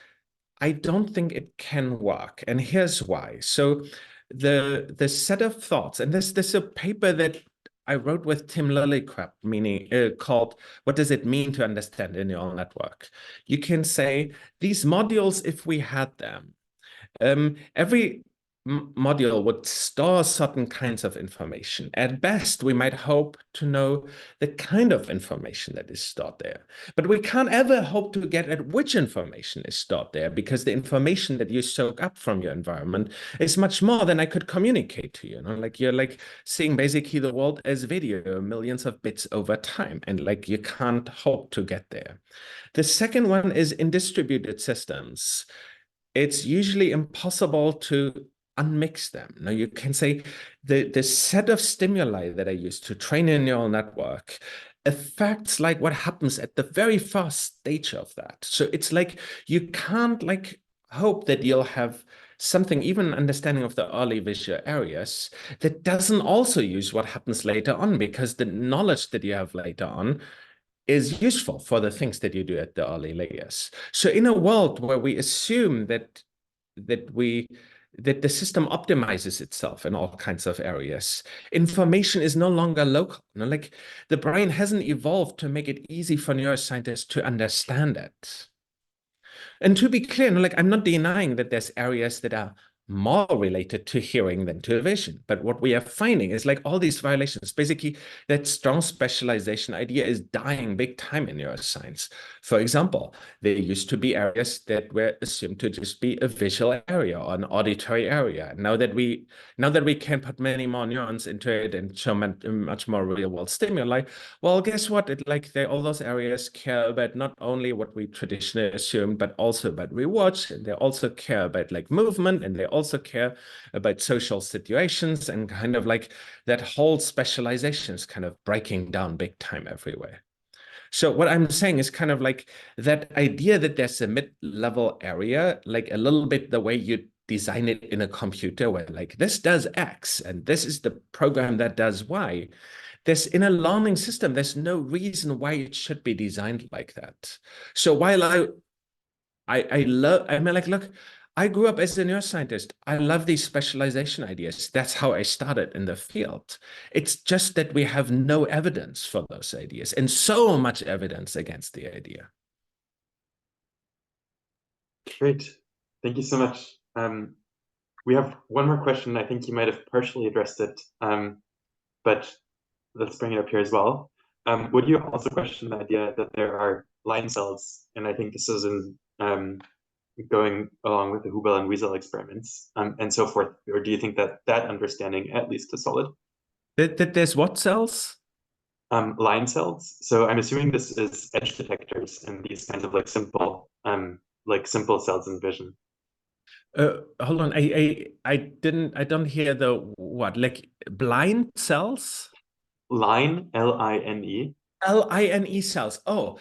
I don't think it can work. And here's why. So the set of thoughts, and this a paper that I wrote with Tim Lillicrap, meaning called "What Does It Mean to Understand a Neural Network?" You can say these modules, if we had them, every module would store certain kinds of information. At best, we might hope to know the kind of information that is stored there. But we can't ever hope to get at which information is stored there, because the information that you soak up from your environment is much more than I could communicate to you. You know? Like you're like seeing basically the world as video, millions of bits over time, and like you can't hope to get there. The second one is in distributed systems. It's usually impossible to unmix them. Now you can say the set of stimuli that I use to train a neural network affects like what happens at the very first stage of that. So it's like you can't like hope that you'll have something, even understanding of the early visual areas, that doesn't also use what happens later on, because the knowledge that you have later on is useful for the things that you do at the early layers. So in a world where we assume that the system optimizes itself in all kinds of areas, information is no longer local. You know, like the brain hasn't evolved to make it easy for neuroscientists to understand it. And to be clear, like I'm not denying that there's areas that are more related to hearing than to vision. But what we are finding is like all these violations, basically that strong specialization idea is dying big time in neuroscience. For example, there used to be areas that were assumed to just be a visual area or an auditory area. Now that we can put many more neurons into it and show much more real world stimuli, well, guess what? All those areas care about not only what we traditionally assume, but also about rewards, and they also care about like movement, and they also care about social situations, and kind of like that whole specialization is kind of breaking down big time everywhere. So what I'm saying is kind of like that idea that there's a mid-level area, like a little bit the way you design it in a computer, where like this does X and this is the program that does Y. There's in a learning system, there's no reason why it should be designed like that. So while I love, I mean, like, look, I grew up as a neuroscientist. I love these specialization ideas. That's how I started in the field. It's just that we have no evidence for those ideas, and so much evidence against the idea. Great. Thank you so much. We have one more question. I think you might have partially addressed it, but let's bring it up here as well. Would you also question the idea that there are line cells? And I think this is in going along with the Hubel and Wiesel experiments, and so forth. Or do you think that that understanding at least is solid? That there's what cells? Line cells. So I'm assuming this is edge detectors and these kinds of like simple cells in vision. Hold on. I don't hear the what, like blind cells? Line, Line. Line cells. Oh,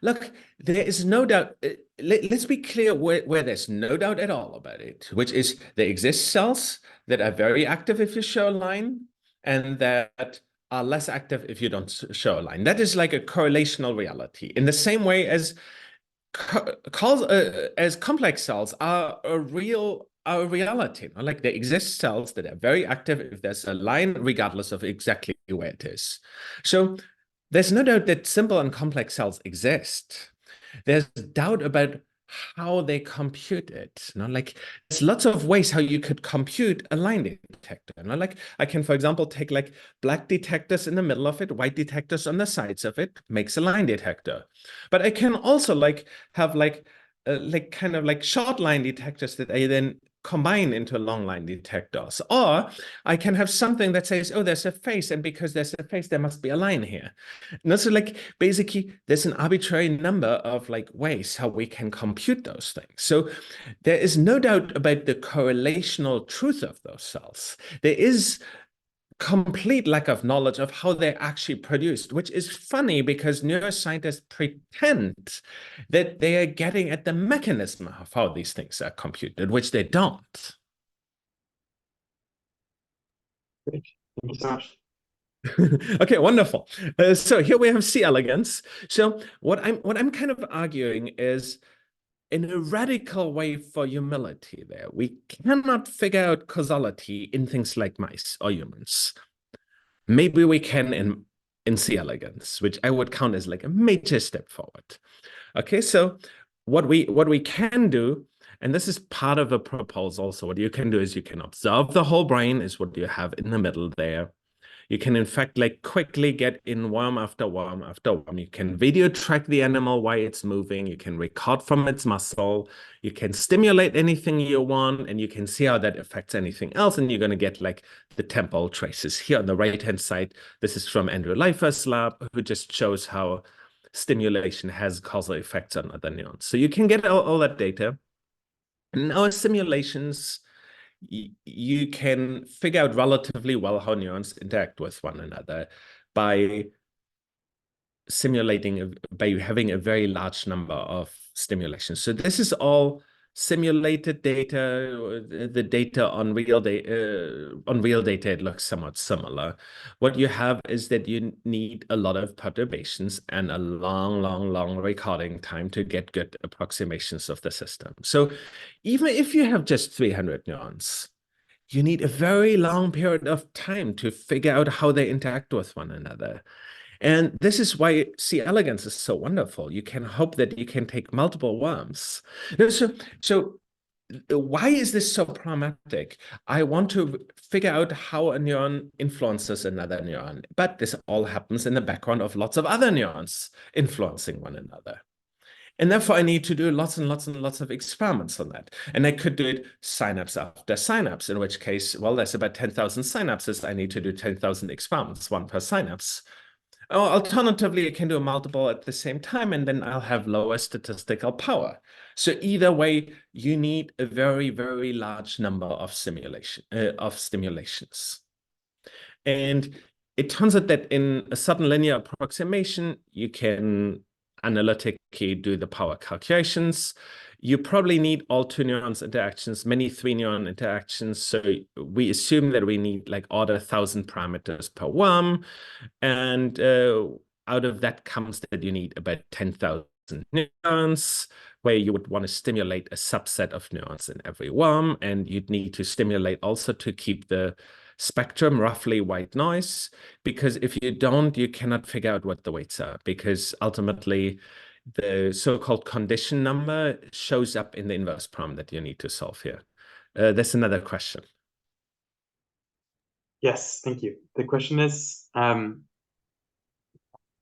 look, there is no doubt. Let's be clear where there's no doubt at all about it, which is there exist cells that are very active if you show a line, and that are less active if you don't show a line. That is like a correlational reality. In the same way as as complex cells are a reality. Like there exist cells that are very active if there's a line, regardless of exactly where it is. So there's no doubt that simple and complex cells exist. There's doubt about how they compute it. Like there's lots of ways how you could compute a line detector. Like I can, for example, take like black detectors in the middle of it, white detectors on the sides of it, makes a line detector. But I can also like have like kind of like short line detectors that I then combine into long line detectors. Or I can have something that says, oh, there's a face, and because there's a face, there must be a line here. And so like basically there's an arbitrary number of like ways how we can compute those things. So there is no doubt about the correlational truth of those cells. There is complete lack of knowledge of how they're actually produced, which is funny because neuroscientists pretend that they are getting at the mechanism of how these things are computed, which they don't. Great. Thank you so much. Okay, wonderful. So here we have C elegans. So what I'm kind of arguing is in a radical way for humility there. We cannot figure out causality in things like mice or humans. Maybe we can in C elegans, which I would count as like a major step forward. Okay, so what we can do And this is part of a proposal. So what you can do is you can observe the whole brain is what you have in the middle there. You can, in fact, like quickly get in worm after worm after worm. You can video track the animal while it's moving. You can record from its muscle. You can stimulate anything you want, and you can see how that affects anything else. And you're going to get like the temporal traces here on the right-hand side. This is from Andrew Leifer's lab, who just shows how stimulation has causal effects on other neurons. So you can get all that data. In our simulations, you can figure out relatively well how neurons interact with one another by by having a very large number of stimulations. So this is all simulated data. The data on real data, it looks somewhat similar. What you have is that you need a lot of perturbations and a long recording time to get good approximations of the system. So even if you have just 300 neurons, you need a very long period of time to figure out how they interact with one another. And this is why C. elegans is so wonderful. You can hope that you can take multiple worms. So why is this so problematic? I want to figure out how a neuron influences another neuron, but this all happens in the background of lots of other neurons influencing one another. And therefore, I need to do lots and lots of experiments on that. And I could do it synapse after synapse, in which case, well, there's about 10,000 synapses. I need to do 10,000 experiments, one per synapse. Or alternatively, I can do multiple at the same time, and then I'll have lower statistical power. So either way, you need a very large number of stimulations. And it turns out that in a sudden linear approximation, you can analytically do the power calculations. You probably need all 2 neurons interactions, many 3-neuron interactions. So we assume that we need like order 1,000 parameters per worm. And out of that comes that you need about 10,000 neurons, where you would want to stimulate a subset of neurons in every worm. And you'd need to stimulate also to keep the spectrum roughly white noise, because if you don't, you cannot figure out what the weights are, because ultimately the so-called condition number shows up in the inverse problem that you need to solve here. That's another question. Yes, thank you. The question is,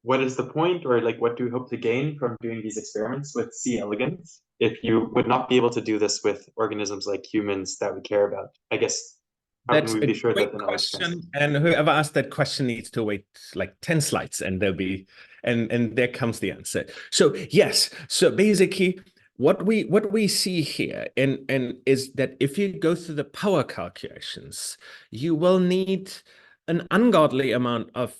what is the point, or like what do we hope to gain from doing these experiments with C. elegans if you would not be able to do this with organisms like humans that we care about? I guess, how can That's we a be sure that great the knowledge question. transfers? And whoever asked that question needs to wait like 10 slides and and there comes the answer. So yes, so basically what we see here and is that if you go through the power calculations, you will need an ungodly amount of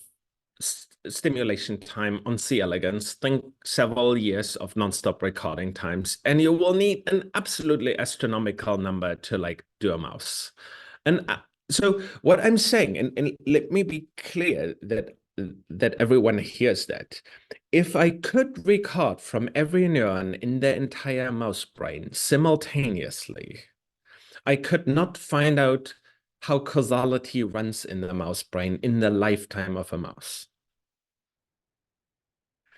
stimulation time on C. elegans, think several years of nonstop recording times, and you will need an absolutely astronomical number to like do a mouse. And so what I'm saying, and let me be clear that everyone hears that. If I could record from every neuron in the entire mouse brain simultaneously, I could not find out how causality runs in the mouse brain in the lifetime of a mouse.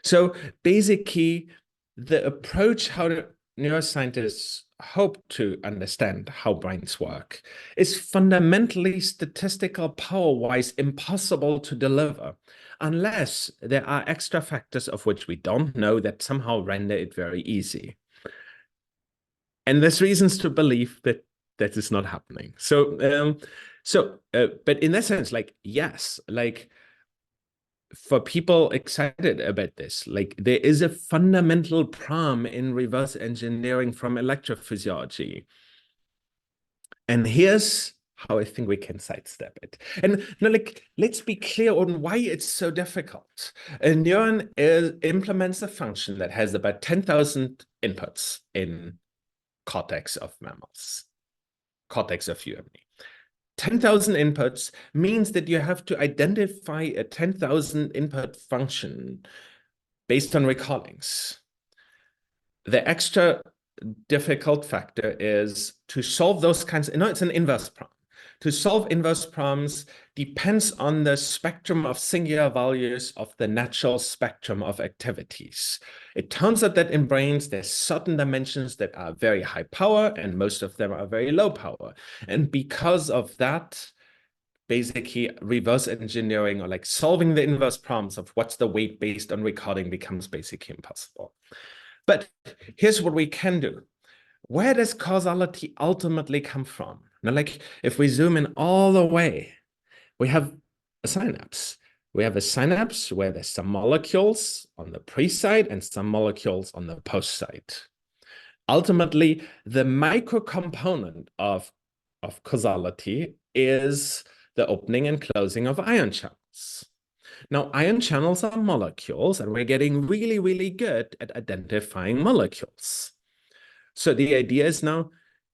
So basically, the approach how neuroscientists hope to understand how brains work is fundamentally statistical power-wise impossible to deliver unless there are extra factors of which we don't know that somehow render it very easy. And there's reasons to believe that that is not happening. But in that sense, like, yes, like, for people excited about this, like there is a fundamental problem in reverse engineering from electrophysiology. And here's how I think we can sidestep it. And now, like, let's be clear on why it's so difficult. A neuron implements a function that has about 10,000 inputs in cortex of mammals, cortex of human. 10,000 inputs means that you have to identify a 10,000 input function based on recordings. The extra difficult factor is to solve those kinds, no, it's an inverse problem. to solve inverse problems depends on the spectrum of singular values of the natural spectrum of activities. It turns out that in brains, there's certain dimensions that are very high power, and most of them are very low power. And because of that, basically reverse engineering or like solving the inverse problems of what's the weight based on recording becomes basically impossible. But here's what we can do. Where does causality ultimately come from? Now, like if we zoom in all the way, we have a synapse. We have a synapse where there's some molecules on the pre side and some molecules on the post side. Ultimately, the micro component of causality is the opening and closing of ion channels. Now, ion channels are molecules, and we're getting really, really good at identifying molecules. So the idea is now,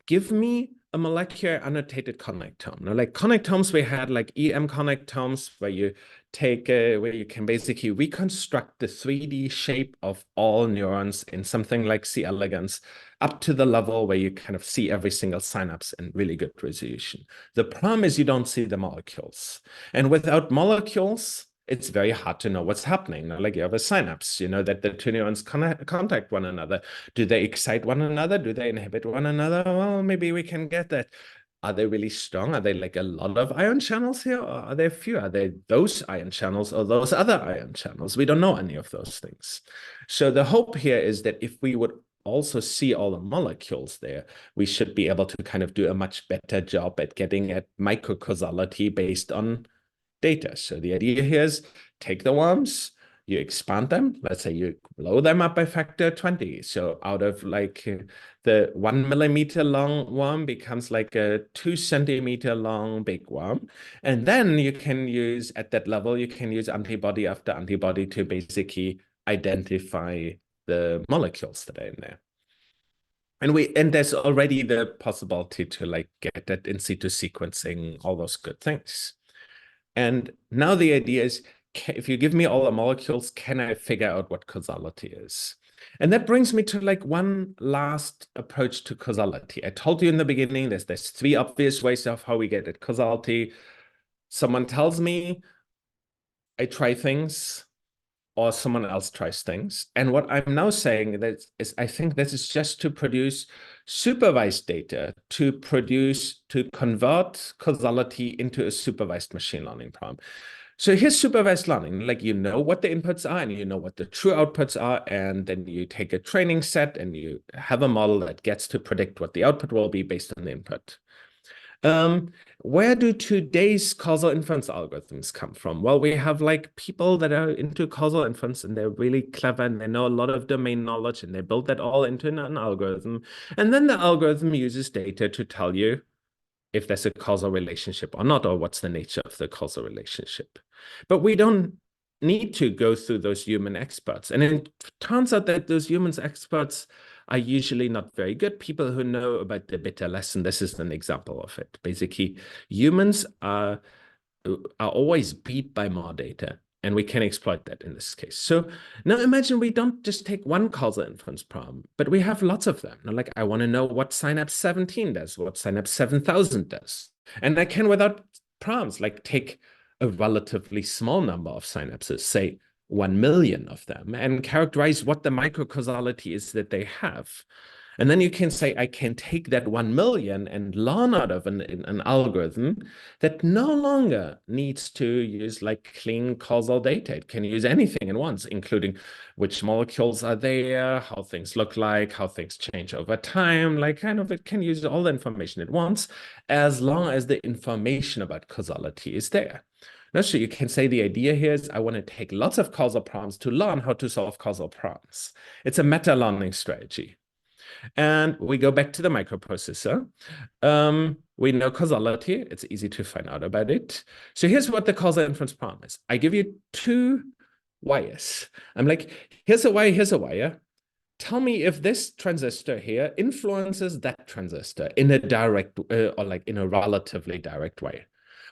give me a molecular annotated connectome. Now, like connectomes, we had like EM connectomes where you take, where you can basically reconstruct the 3D shape of all neurons in something like C. elegans up to the level where you kind of see every single synapse in really good resolution. The problem is you don't see the molecules. And without molecules, it's very hard to know what's happening. Like you have a synapse, you know, that the two neurons contact one another. Do they excite one another? Do they inhibit one another? Well, maybe we can get that. Are they really strong? Are they like a lot of ion channels here? Or are there few? Are they those ion channels or those other ion channels? We don't know any of those things. So the hope here is that if we would also see all the molecules there, we should be able to kind of do a much better job at getting at microcausality based on data. So the idea here is take the worms, you expand them. Let's say you blow them up by factor 20. So out of like the 1 millimeter long worm becomes like a 2 centimeter long big worm. And then you can use, at that level, you can use antibody after antibody to basically identify the molecules that are in there. And there's already the possibility to like get that in situ sequencing, all those good things. And now the idea is, if you give me all the molecules, can I figure out what causality is? And that brings me to like one last approach to causality. I told you in the beginning, there's three obvious ways of how we get at causality. Someone tells me, I try things, or someone else tries things. And what I'm now saying is I think this is just to produce supervised data, to convert causality into a supervised machine learning problem. So here's supervised learning, like you know what the inputs are and you know what the true outputs are, and then you take a training set and you have a model that gets to predict what the output will be based on the input. Where do today's causal inference algorithms come from? Well, we have like people that are into causal inference and they're really clever and they know a lot of domain knowledge and they build that all into an algorithm. And then the algorithm uses data to tell you if there's a causal relationship or not, or what's the nature of the causal relationship. But we don't need to go through those human experts. And it turns out that those humans experts are usually not very good. People who know about the bitter lesson, this is an example of it. Basically, humans are always beat by more data, and we can exploit that in this case. So now imagine we don't just take one causal inference problem, but we have lots of them. Now, like I want to know what synapse 17 does, what synapse 7000 does. And I can, without problems, like take a relatively small number of synapses, say 1 million of them, and characterize what the microcausality is that they have. And then you can say, I can take that 1 million and learn out of an algorithm that no longer needs to use like clean causal data. It can use anything at once, including which molecules are there, how things look like, how things change over time. Like kind of it can use all the information at once, as long as the information about causality is there. Now, so you can say the idea here is I want to take lots of causal problems to learn how to solve causal problems. It's a meta-learning strategy. And we go back to the microprocessor. We know causality. It's easy to find out about it. So here's what the causal inference problem is. I give you two wires. I'm like, here's a wire, here's a wire. Tell me if this transistor here influences that transistor in a direct or like in a relatively direct way.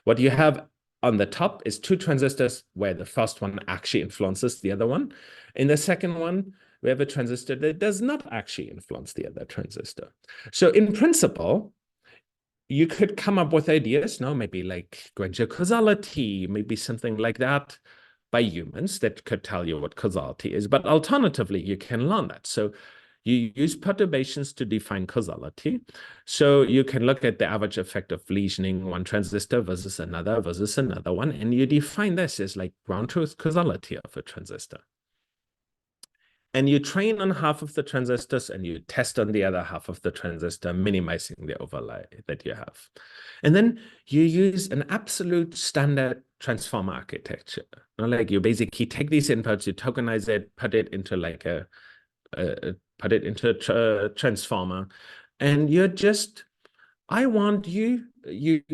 What you have on the top is two transistors where the first one actually influences the other one. In the second one, we have a transistor that does not actually influence the other transistor. So in principle, you could come up with ideas, no, maybe like Granger causality, maybe something like that by humans that could tell you what causality is. But alternatively, you can learn that. So you use perturbations to define causality. So you can look at the average effect of lesioning one transistor versus another one, and you define this as like ground truth causality of a transistor. And you train on half of the transistors and you test on the other half of the transistor, minimizing the overlay that you have. And then you use an absolute standard transformer architecture. Like you basically take these inputs, you tokenize it, put it into like put it into a transformer, and you're just, I want you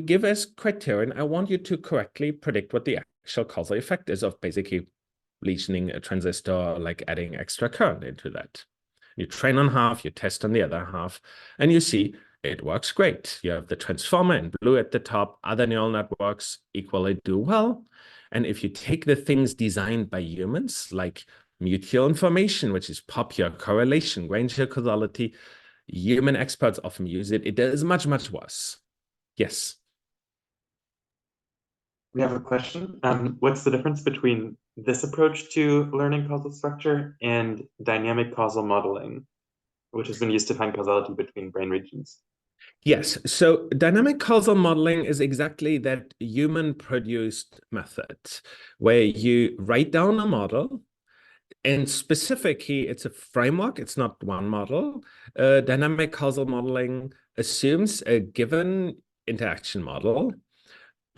give us criterion. I want you to correctly predict what the actual causal effect is of basically lesioning a transistor, like adding extra current into that. You train on half, you test on the other half, and you see it works great. You have the transformer in blue at the top, other neural networks equally do well. And if you take the things designed by humans, like mutual information, which is popular, correlation, Granger causality, human experts often use it. It does much, much worse. Yes. We have a question. What's the difference between this approach to learning causal structure and dynamic causal modeling, which has been used to find causality between brain regions? Yes. So dynamic causal modeling is exactly that human-produced method where you write down a model, and specifically, it's a framework. It's not one model. Dynamic causal modeling assumes a given interaction model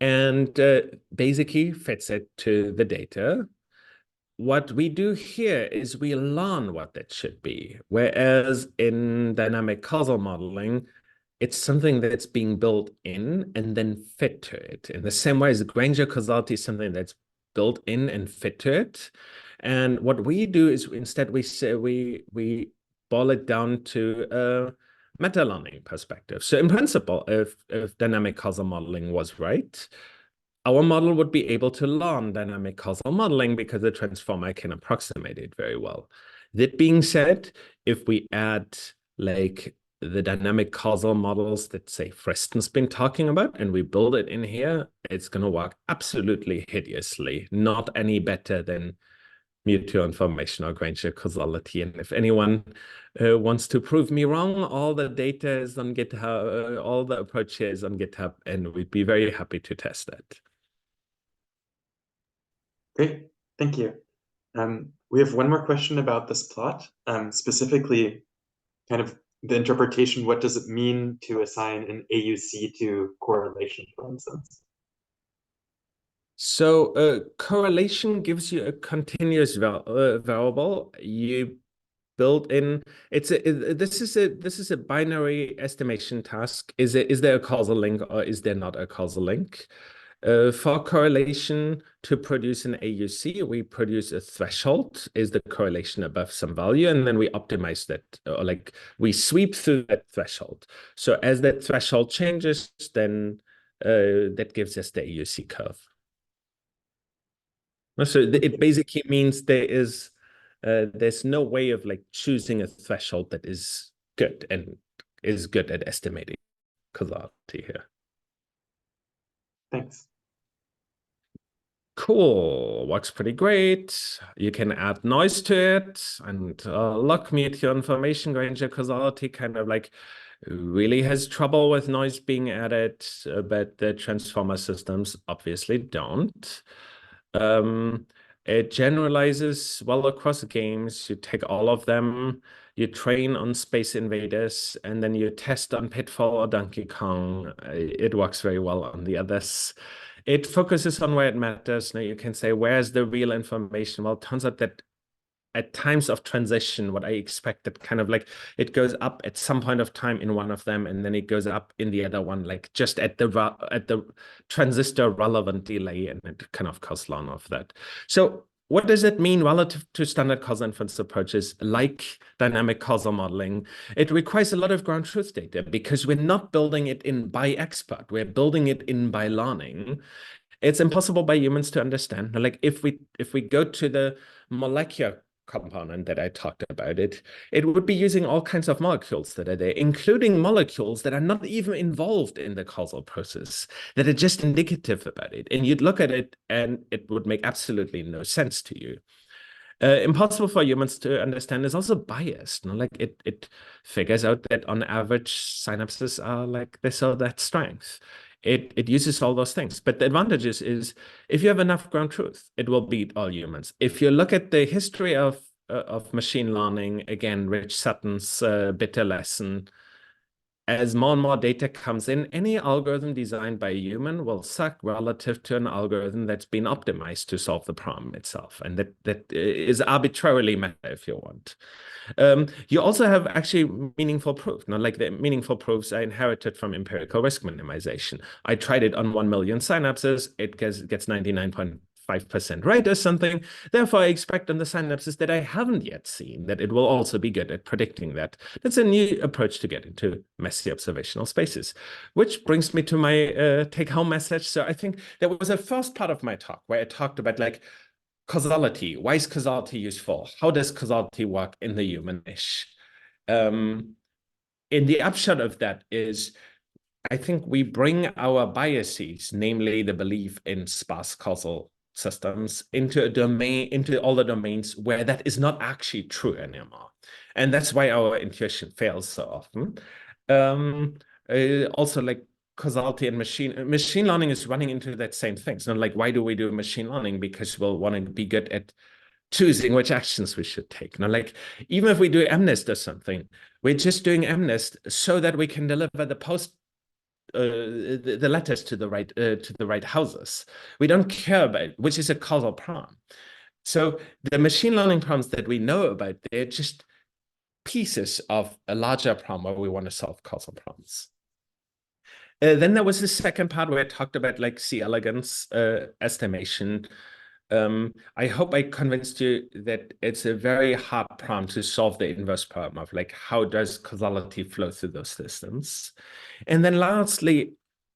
and basically fits it to the data. What we do here is we learn what that should be, whereas in dynamic causal modeling, it's something that's being built in and then fit to it. In the same way as Granger causality is something that's built in and fit to it. And what we do is instead we say we boil it down to a meta-learning perspective. So in principle, if dynamic causal modeling was right, our model would be able to learn dynamic causal modeling because the transformer can approximate it very well. That being said, if we add like the dynamic causal models that say Freston's been talking about and we build it in here, it's going to work absolutely hideously, not any better than mutual information or Granger causality. And if anyone wants to prove me wrong, all the data is on GitHub, all the approach here is on GitHub, and we'd be very happy to test that. Great, thank you. We have one more question about this plot, specifically kind of the interpretation. What does it mean to assign an AUC to correlation, for instance? So correlation gives you a continuous variable. You build in this is a binary estimation task. Is there a causal link or is there not a causal link? For correlation to produce an AUC, we produce a threshold. Is the correlation above some value? And then we optimize that, or like we sweep through that threshold. So as that threshold changes, then that gives us the AUC curve. So it basically means there's no way of like choosing a threshold that is good and is good at estimating causality here. Thanks. Cool, works pretty great. You can add noise to it and lock mutual information Granger causality kind of like really has trouble with noise being added, but the transformer systems obviously don't. It generalizes well across games. You take all of them, you train on Space Invaders, and then you test on Pitfall or Donkey Kong. It works very well on the others. It focuses on where it matters. Now you can say, where's the real information? Well, it turns out that at times of transition, what I expected kind of like it goes up at some point of time in one of them, and then it goes up in the other one, like just at the transistor relevant delay, and it kind of costs long of that. So what does it mean relative to standard causal inference approaches like dynamic causal modeling? It requires a lot of ground truth data because we're not building it in by expert, we're building it in by learning. It's impossible by humans to understand. Like if we go to the molecular component that I talked about, it would be using all kinds of molecules that are there, including molecules that are not even involved in the causal process, that are just indicative about it. And you'd look at it and it would make absolutely no sense to you. Impossible for humans to understand is also biased. Like it figures out that on average synapses are like this or that strength. It uses all those things. But the advantage is if you have enough ground truth, it will beat all humans. If you look at the history of machine learning, again, Rich Sutton's bitter lesson, as more and more data comes in, any algorithm designed by a human will suck relative to an algorithm that's been optimized to solve the problem itself. And that is arbitrarily meta, if you want. You also have actually meaningful proof. Not like the meaningful proofs I inherited from empirical risk minimization. I tried it on 1 million synapses. It gets 99.5% right or something. Therefore, I expect on the synapses that I haven't yet seen that it will also be good at predicting that. That's a new approach to get into messy observational spaces, which brings me to my take-home message. So I think there was a first part of my talk where I talked about like causality. Why is causality useful? How does causality work in the human-ish? In the upshot of that is I think we bring our biases, namely the belief in sparse causal systems, into a domain, into all the domains where that is not actually true anymore. And that's why our intuition fails so often. Also, like causality and machine learning is running into that same thing. So, like, why do we do machine learning? Because we'll want to be good at choosing which actions we should take. Now, like, even if we do MNIST or something, we're just doing MNIST so that we can deliver the letters to the right houses. We don't care about which is a causal problem. So the machine learning problems that we know about, they're just pieces of a larger problem where we want to solve causal problems. Then there was the second part where I talked about like C elegans estimation. I hope I convinced you that it's a very hard problem to solve the inverse problem of like how does causality flow through those systems. And then lastly,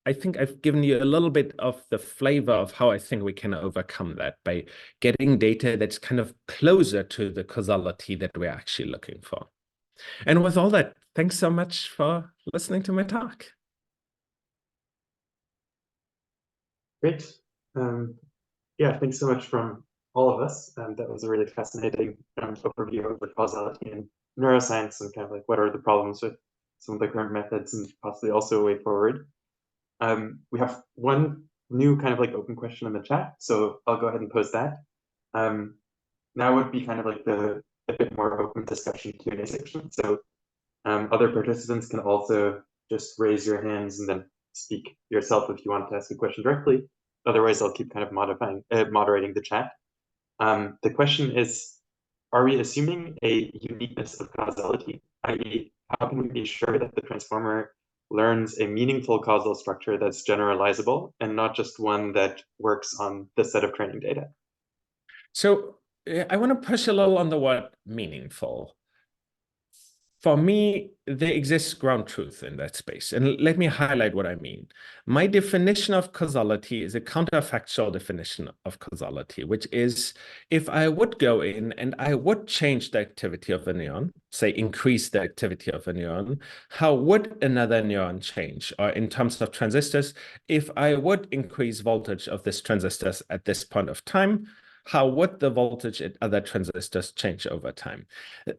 I think I've given you a little bit of the flavor of how I think we can overcome that by getting data that's kind of closer to the causality that we're actually looking for. And with all that, thanks so much for listening to my talk. Great. Yeah, thanks so much from all of us. That was a really fascinating overview of the causality in neuroscience and kind of like what are the problems with some of the current methods and possibly also a way forward. We have one new kind of like open question in the chat, so I'll go ahead and post that. Now would be kind of like a bit more open discussion Q&A section. So other participants can also just raise your hands and then speak yourself if you want to ask a question directly. Otherwise, I'll keep kind of moderating the chat. The question is, are we assuming a uniqueness of causality, i.e., how can we be sure that the transformer learns a meaningful causal structure that's generalizable and not just one that works on this set of training data? So I want to push a little on the word meaningful. For me, there exists ground truth in that space. And let me highlight what I mean. My definition of causality is a counterfactual definition of causality, which is if I would go in and I would change the activity of a neuron, say increase the activity of a neuron, how would another neuron change? Or in terms of transistors, if I would increase voltage of this transistors at this point of time, how would the voltage at other transistors change over time?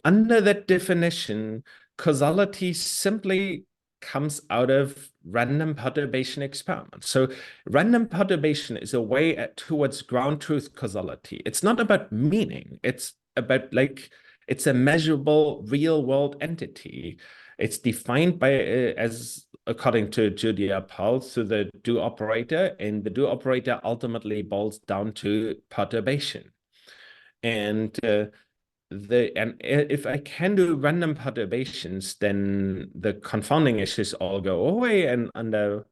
Under that definition, causality simply comes out of random perturbation experiments. So random perturbation is a way towards ground truth causality. It's not about meaning. It's about like, it's a measurable real world entity. It's defined by, as according to Julia Paul, through the do operator, and the do operator ultimately boils down to perturbation. And if I can do random perturbations, then the confounding issues all go away, and under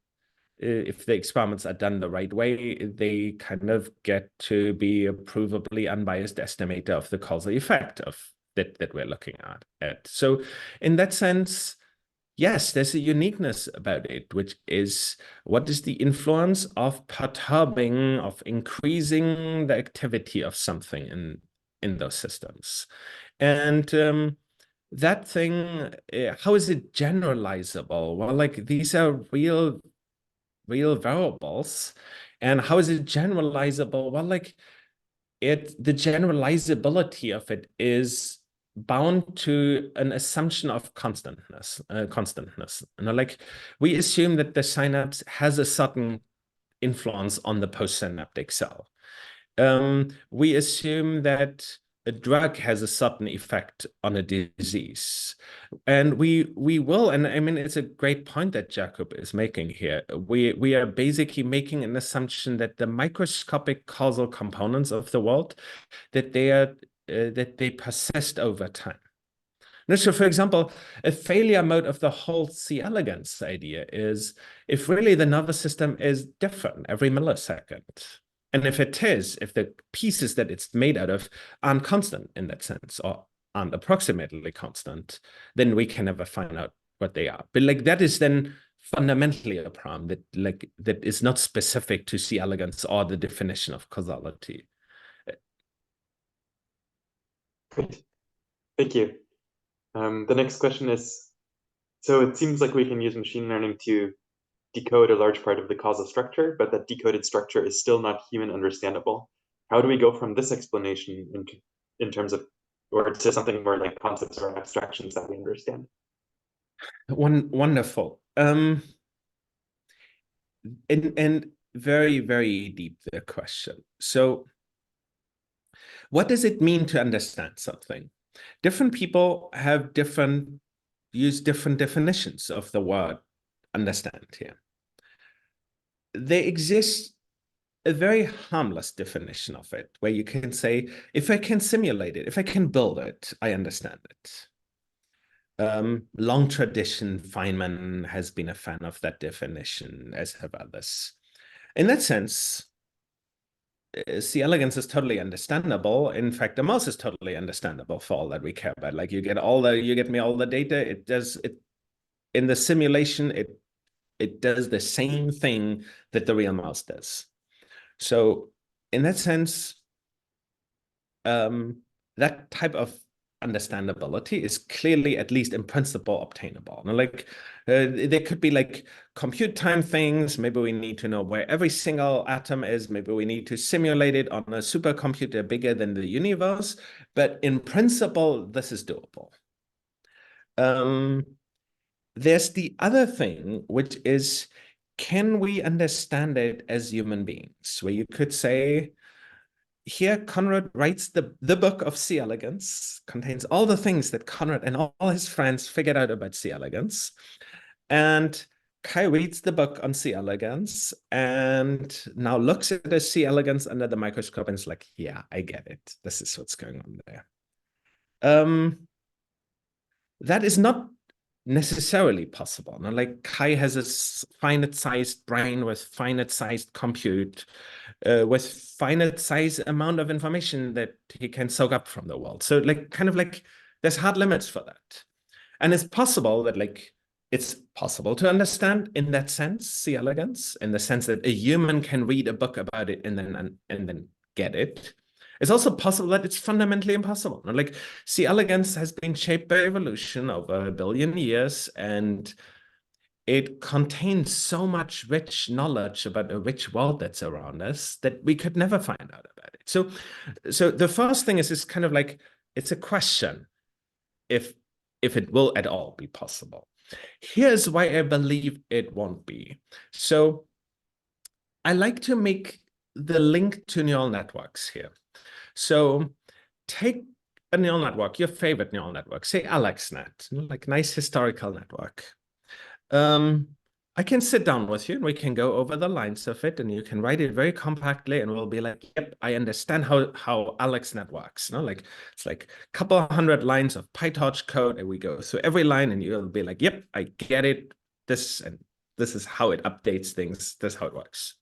if the experiments are done the right way, they kind of get to be a provably unbiased estimator of the causal effect of that we're looking at. So in that sense, yes, there's a uniqueness about it, which is what is the influence of perturbing, of increasing the activity of something. And in those systems. And that thing, how is it generalizable? Well, like these are real variables. And how is it generalizable? Well, like the generalizability of it is bound to an assumption of constantness. Like we assume that the synapse has a certain influence on the postsynaptic cell. We assume that a drug has a certain effect on a disease. And we will, and I mean, it's a great point that Jacob is making here. We are basically making an assumption that the microscopic causal components of the world, that they persist over time. So, for example, a failure mode of the whole C. elegans idea is if really the nervous system is different every millisecond. And if it is, if the pieces that it's made out of aren't constant in that sense or aren't approximately constant, then we can never find out what they are. But like that is then fundamentally a problem that is not specific to C. elegans or the definition of causality. Great. Thank you. The next question is, so it seems like we can use machine learning to decode a large part of the causal structure, but that decoded structure is still not human understandable. How do we go from this explanation in terms of, or to something more like concepts or abstractions that we understand? Wonderful. And very, very deep, the question. So what does it mean to understand something? Different people use different definitions of the word understand here. There exists a very harmless definition of it, where you can say, if I can simulate it, if I can build it, I understand it. Long tradition, Feynman has been a fan of that definition, as have others. In that sense, C. elegans is totally understandable. In fact, the mouse is totally understandable for all that we care about. Like you get me all the data. It does it in the simulation. It does the same thing that the real mouse does. So in that sense, that type of understandability is clearly, at least in principle, obtainable. Now, like there could be like compute time things. Maybe we need to know where every single atom is. Maybe we need to simulate it on a supercomputer bigger than the universe. But in principle, this is doable. There's the other thing, which is, can we understand it as human beings? Where you could say, here Konrad writes the book of C. elegans, contains all the things that Konrad and all his friends figured out about C. elegans. And Kai reads the book on C. elegans and now looks at the C. elegans under the microscope and is like, yeah, I get it. This is what's going on there. That is not necessarily possible. Now, like Kai has a finite-sized brain with finite-sized compute, with finite-sized amount of information that he can soak up from the world. So, like, kind of like, there's hard limits for that, and it's possible that like it's possible to understand in that sense C. elegans, in the sense that a human can read a book about it and then get it. It's also possible that it's fundamentally impossible. Like C. elegans has been shaped by evolution over 1 billion years, and it contains so much rich knowledge about a rich world that's around us that we could never find out about it. So the first thing is kind of like, it's a question if it will at all be possible. Here's why I believe it won't be. So I like to make the link to neural networks here. So take a neural network, your favorite neural network, say AlexNet, like nice historical network. I can sit down with you and we can go over the lines of it and you can write it very compactly and we'll be like, yep, I understand how AlexNet works. Like it's like a couple 100 lines of PyTorch code and we go through every line and you'll be like, yep, I get it. This is how it updates things. This is how it works.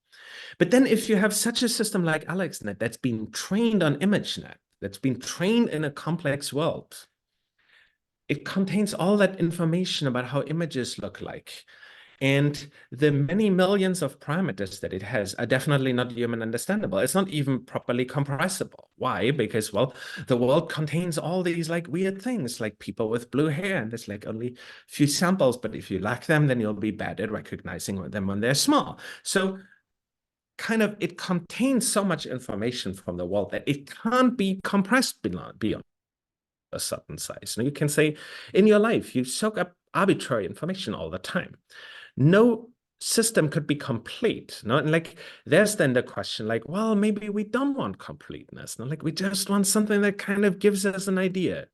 But then if you have such a system like AlexNet that's been trained on ImageNet, that's been trained in a complex world, it contains all that information about how images look like. And the many millions of parameters that it has are definitely not human understandable. It's not even properly compressible. Why? Because, well, the world contains all these like weird things, like people with blue hair, and there's like only a few samples. But if you lack them, then you'll be bad at recognizing them when they're small. So kind of it contains so much information from the world that it can't be compressed beyond a certain size. Now you can say in your life, you soak up arbitrary information all the time. No system could be complete. No, and like there's then the question, like, well, maybe we don't want completeness. No, like we just want something that kind of gives us an idea.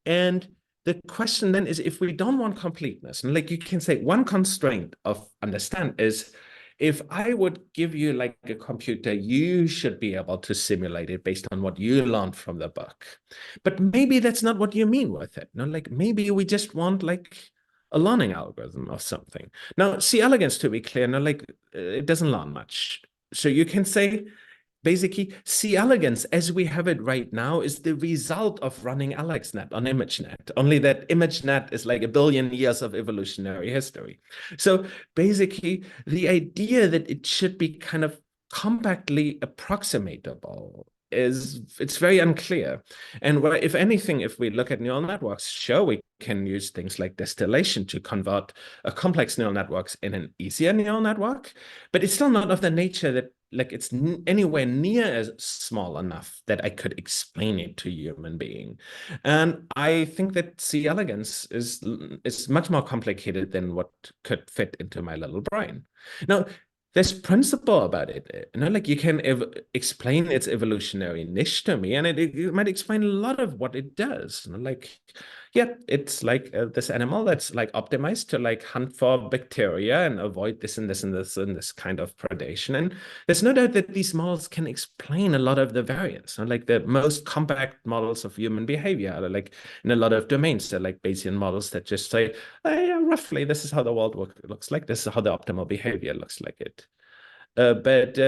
And the question then is, if we don't want completeness, and like you can say one constraint of understand is, if I would give you like a computer, you should be able to simulate it based on what you learned from the book. But maybe that's not what you mean with it. No, like maybe we just want like a learning algorithm or something. Now, C elegans, to be clear, no, like it doesn't learn much. So you can say basically, C elegans, as we have it right now, is the result of running AlexNet on ImageNet. Only that ImageNet is like a billion years of evolutionary history. So basically, the idea that it should be kind of compactly approximatable is it's very unclear. And if anything, if we look at neural networks, sure, we can use things like distillation to convert a complex neural networks in an easier neural network, but it's still not of the nature that like it's anywhere near as small enough that I could explain it to a human being. And I think that C elegans is much more complicated than what could fit into my little brain. Now, there's principle about it. You know, like you can explain its evolutionary niche to me, and it might explain a lot of what it does. You know, like, yeah, it's like this animal that's like optimized to like hunt for bacteria and avoid this and this and this and this kind of predation. And there's no doubt that these models can explain a lot of the variance. You know, like the most compact models of human behavior are like in a lot of domains. They're like Bayesian models that just say, oh, yeah, roughly, this is how the world looks like. This is how the optimal behavior looks like it. But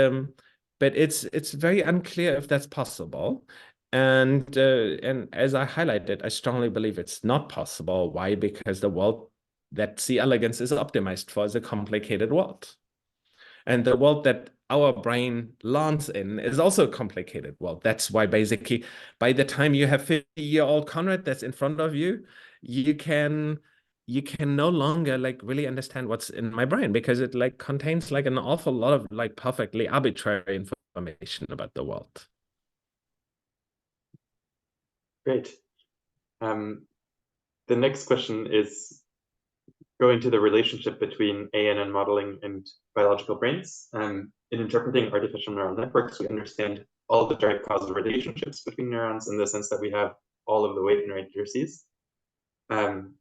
it's very unclear if that's possible. And as I highlighted, I strongly believe it's not possible. Why? Because the world that C elegans is optimized for is a complicated world. And the world that our brain lands in is also a complicated world. That's why basically by the time you have 50-year-old Konrad that's in front of you, you can you can no longer like really understand what's in my brain because it like contains like an awful lot of like perfectly arbitrary information about the world. Great. The next question is going to the relationship between ANN modeling and biological brains. In interpreting artificial neural networks, we understand all the direct causal relationships between neurons in the sense that we have all of the weight-generate indices.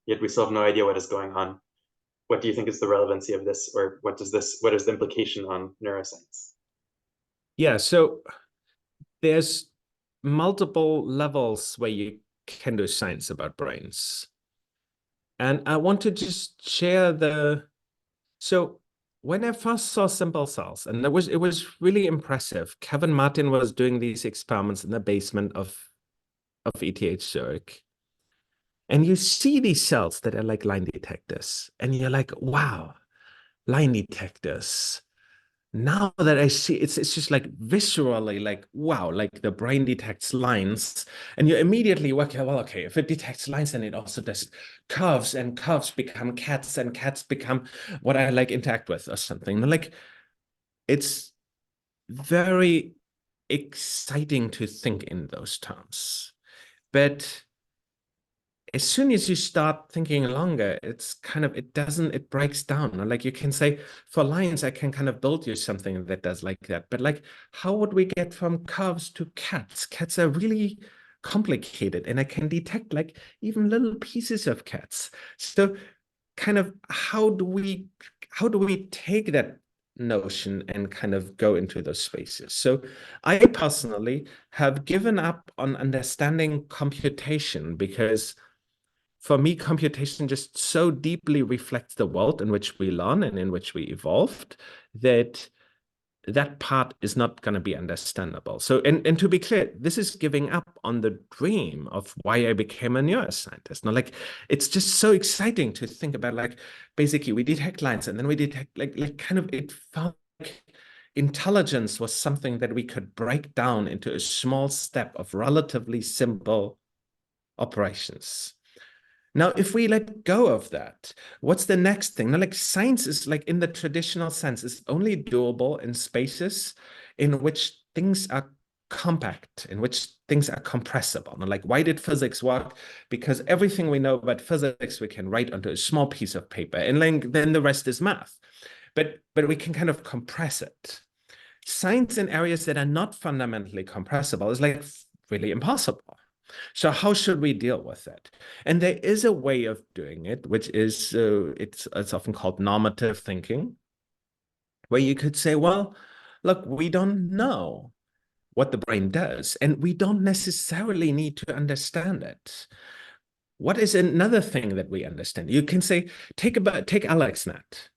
Yet we still have no idea what is going on. What do you think is the relevancy of this, or what is the implication on neuroscience? Yeah, so there's multiple levels where you can do science about brains. And I want to just share so when I first saw simple cells, and it was really impressive. Kevin Martin was doing these experiments in the basement of ETH Zurich. And you see these cells that are like line detectors, and you're like, wow, line detectors. Now that I see it's just like visually like, wow, like the brain detects lines. And you immediately work out, well, okay, if it detects lines, then it also does curves, and curves become cats, and cats become what I like interact with or something. Like it's very exciting to think in those terms. But as soon as you start thinking longer, it's kind of, it breaks down. Like you can say, for lines, I can kind of build you something that does like that. But like, how would we get from curves to cats? Cats are really complicated, and I can detect like even little pieces of cats. So kind of how do we take that notion and kind of go into those spaces? So I personally have given up on understanding computation because for me, computation just so deeply reflects the world in which we learn and in which we evolved that that part is not going to be understandable. So, and to be clear, this is giving up on the dream of why I became a neuroscientist. Now, like, it's just so exciting to think about, like, basically we detect lines and then we detect like kind of, it felt like intelligence was something that we could break down into a small step of relatively simple operations. Now, if we let go of that, what's the next thing? Now, like science is like in the traditional sense, is only doable in spaces in which things are compact, in which things are compressible. Now, like why did physics work? Because everything we know about physics, we can write onto a small piece of paper, and then the rest is math. But we can kind of compress it. Science in areas that are not fundamentally compressible is like really impossible. So how should we deal with it? And there is a way of doing it, which is it's often called normative thinking, where you could say, well, look, we don't know what the brain does, and we don't necessarily need to understand it. What is another thing that we understand? You can say, take AlexNet.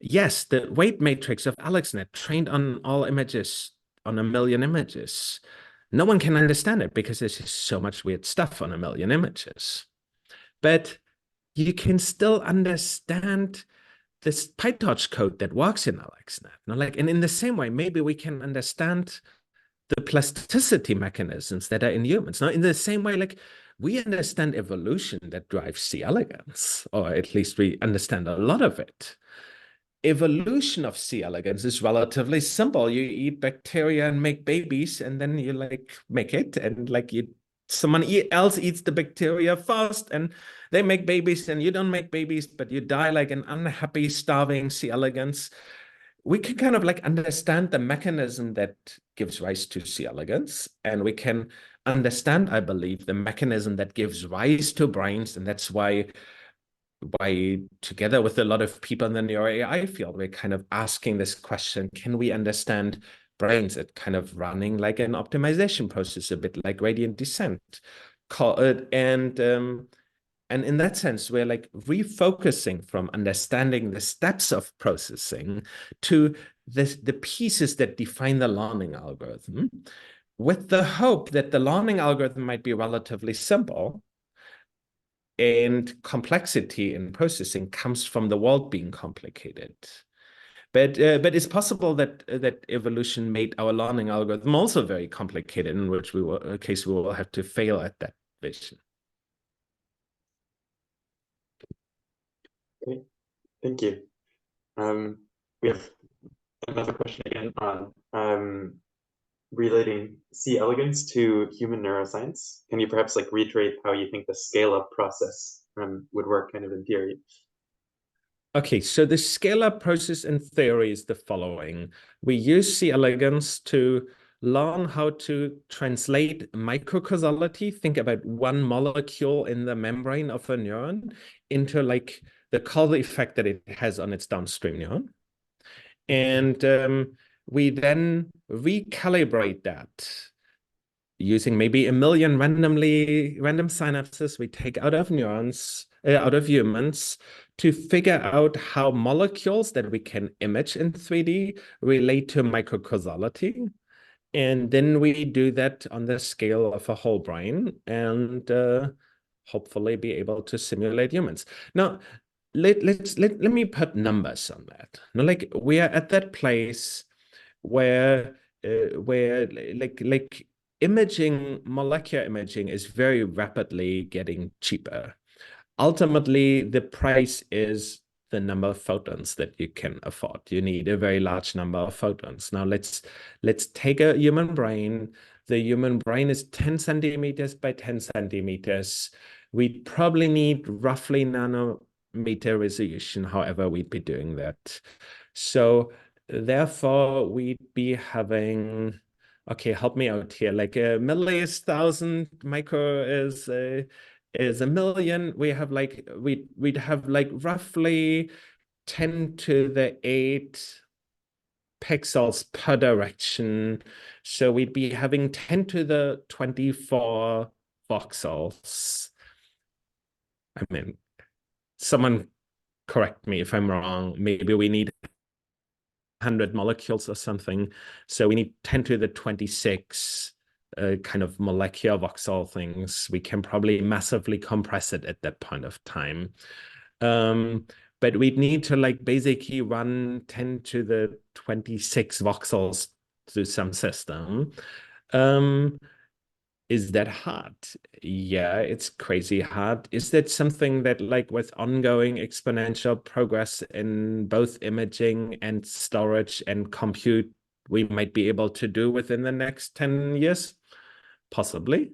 Yes, the weight matrix of AlexNet trained on all images, on a million images. No one can understand it because there's just so much weird stuff on a million images. But you can still understand this PyTorch code that works in AlexNet. Now, like, and in the same way, maybe we can understand the plasticity mechanisms that are in humans. Now, in the same way, like we understand evolution that drives C. elegans, or at least we understand a lot of it. Evolution of C. elegans is relatively simple. You eat bacteria and make babies, and then you like make it, and like someone else eats the bacteria first, and they make babies, and you don't make babies, but you die like an unhappy, starving C. elegans. We can kind of like understand the mechanism that gives rise to C. elegans, and we can understand, I believe, the mechanism that gives rise to brains, and that's why together with a lot of people in the neuro AI field, we're kind of asking this question: can we understand brains at kind of running like an optimization process, a bit like gradient descent? And in that sense, we're like refocusing from understanding the steps of processing to the pieces that define the learning algorithm, with the hope that the learning algorithm might be relatively simple, and complexity in processing comes from the world being complicated. But it's possible that evolution made our learning algorithm also very complicated, in which we will have to fail at that vision. Okay, thank you. We have another question again on relating C. elegans to human neuroscience. Can you perhaps like reiterate how you think the scale-up process would work kind of in theory? Okay, so the scale-up process in theory is the following. We use C. elegans to learn how to translate microcausality, think about one molecule in the membrane of a neuron, into like the causal effect that it has on its downstream neuron. And we then recalibrate that using maybe a million random synapses we take out of neurons, out of humans, to figure out how molecules that we can image in 3D relate to microcausality. And then we do that on the scale of a whole brain, and hopefully be able to simulate humans. Now, let me put numbers on that. Now, like we are at that place where like imaging, molecular imaging is very rapidly getting cheaper. Ultimately, the price is the number of photons that you can afford. You need a very large number of photons. Now let's take a human brain. The human brain is 10 centimeters by 10 centimeters. We'd probably need roughly nanometer resolution, however we'd be doing that. So therefore, we'd be having, okay, help me out here. Like a milli thousand micro is a million. We have like we'd have like roughly 10 to the 8 pixels per direction. So we'd be having 10 to the 24 voxels. I mean, someone correct me if I'm wrong. Maybe we need 100 molecules or something. So we need 10 to the 26 kind of molecular voxel things. We can probably massively compress it at that point of time. But we'd need to like basically run 10 to the 26 voxels to some system. Is that hard? Yeah, it's crazy hard. Is that something that, like, with ongoing exponential progress in both imaging and storage and compute, we might be able to do within the next 10 years? Possibly.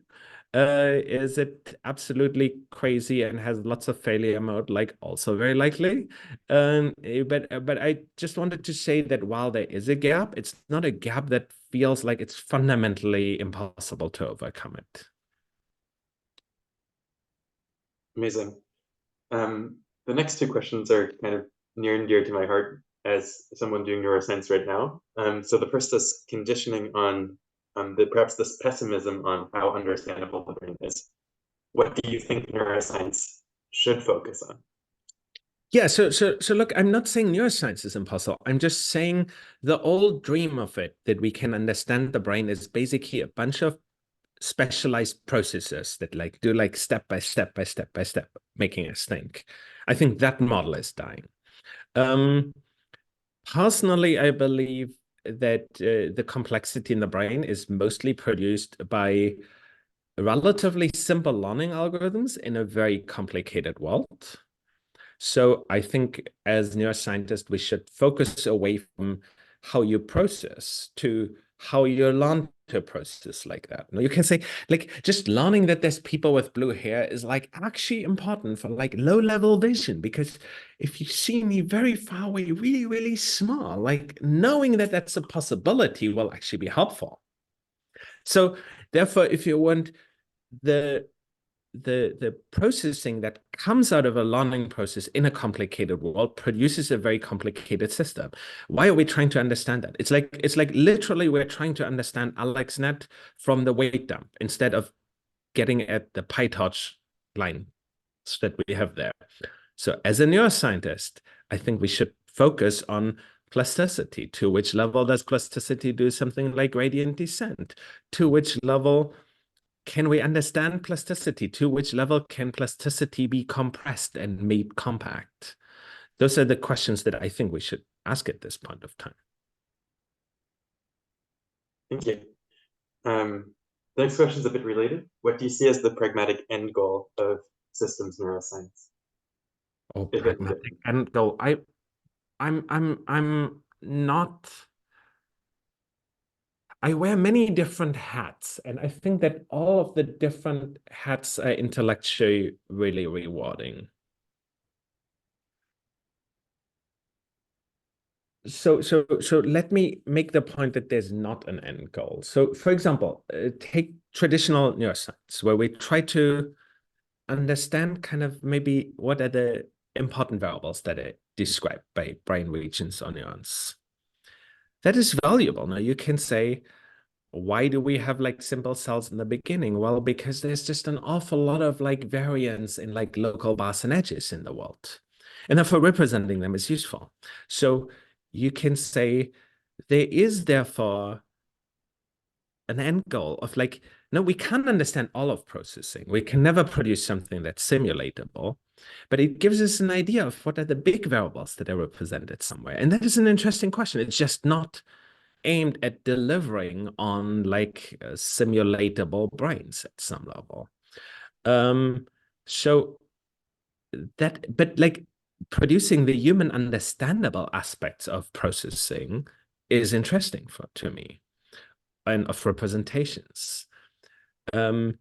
Is it absolutely crazy and has lots of failure mode? Like, also very likely. But I just wanted to say that while there is a gap, it's not a gap that feels like it's fundamentally impossible to overcome it. Amazing. The next two questions are kind of near and dear to my heart as someone doing neuroscience right now. So the first is conditioning on perhaps this pessimism on how understandable the brain is. What do you think neuroscience should focus on? Yeah, so look, I'm not saying neuroscience is impossible. I'm just saying the old dream of it, that we can understand the brain, is basically a bunch of specialized processes that like do like step by step by step by step, making us think. I think that model is dying. Um, Personally, I believe that the complexity in the brain is mostly produced by relatively simple learning algorithms in a very complicated world. So I think as neuroscientists, we should focus away from how you process to how you learn to process like that. Now you can say, like, just learning that there's people with blue hair is like actually important for like low-level vision, because if you see me very far away, really, really small, like knowing that that's a possibility will actually be helpful. So therefore, if you want the the processing that comes out of a learning process in a complicated world produces a very complicated system. Why are we trying to understand that? It's like literally we're trying to understand AlexNet from the weight dump instead of getting at the PyTorch line that we have there. So as a neuroscientist, I think we should focus on plasticity. To which level does plasticity do something like gradient descent? To which level can we understand plasticity? To which level can plasticity be compressed and made compact? Those are the questions that I think we should ask at this point of time. Thank you. The next question is a bit related. What do you see as the pragmatic end goal of systems neuroscience? Oh, If it, pragmatic end goal. I'm not. I wear many different hats, and I think that all of the different hats are intellectually really rewarding. So let me make the point that there's not an end goal. So for example, take traditional neuroscience, where we try to understand kind of maybe what are the important variables that are described by brain regions or neurons. That is valuable. Now you can say, why do we have like simple cells in the beginning? Well, because there's just an awful lot of like variance in like local bars and edges in the world. And therefore representing them is useful. So you can say there is therefore an end goal of like, no, we can't understand all of processing. We can never produce something that's simulatable, but it gives us an idea of what are the big variables that are represented somewhere. And that is an interesting question. It's just not aimed at delivering on like simulatable brains at some level. So that, but like producing the human understandable aspects of processing is interesting to me, and of representations. Um,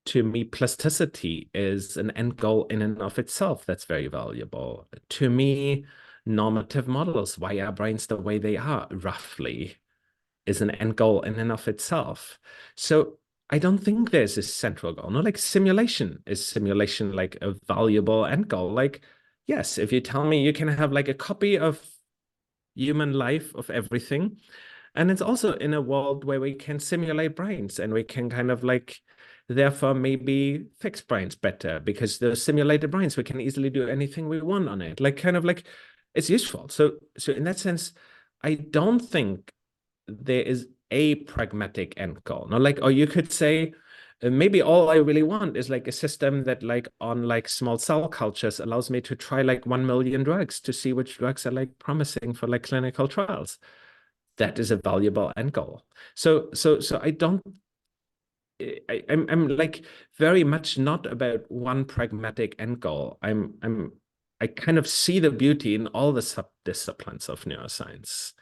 to me, plasticity is an end goal in and of itself that's very valuable. To me, normative models, why are brains the way they are, roughly, is an end goal in and of itself. So I don't think there's a central goal. No, like simulation is simulation like a valuable end goal. Like, yes, if you tell me you can have like a copy of human life of everything, and it's also in a world where we can simulate brains and we can kind of like, therefore maybe fix brains better because the simulated brains, we can easily do anything we want on it. Like kind of like it's useful. So in that sense, I don't think there is a pragmatic end goal. Now, like, or you could say, maybe all I really want is like a system that, like, on like small cell cultures allows me to try like 1 million drugs to see which drugs are like promising for like clinical trials. That is a valuable end goal. So I don't. I'm like very much not about one pragmatic end goal. I kind of see the beauty in all the subdisciplines of neuroscience.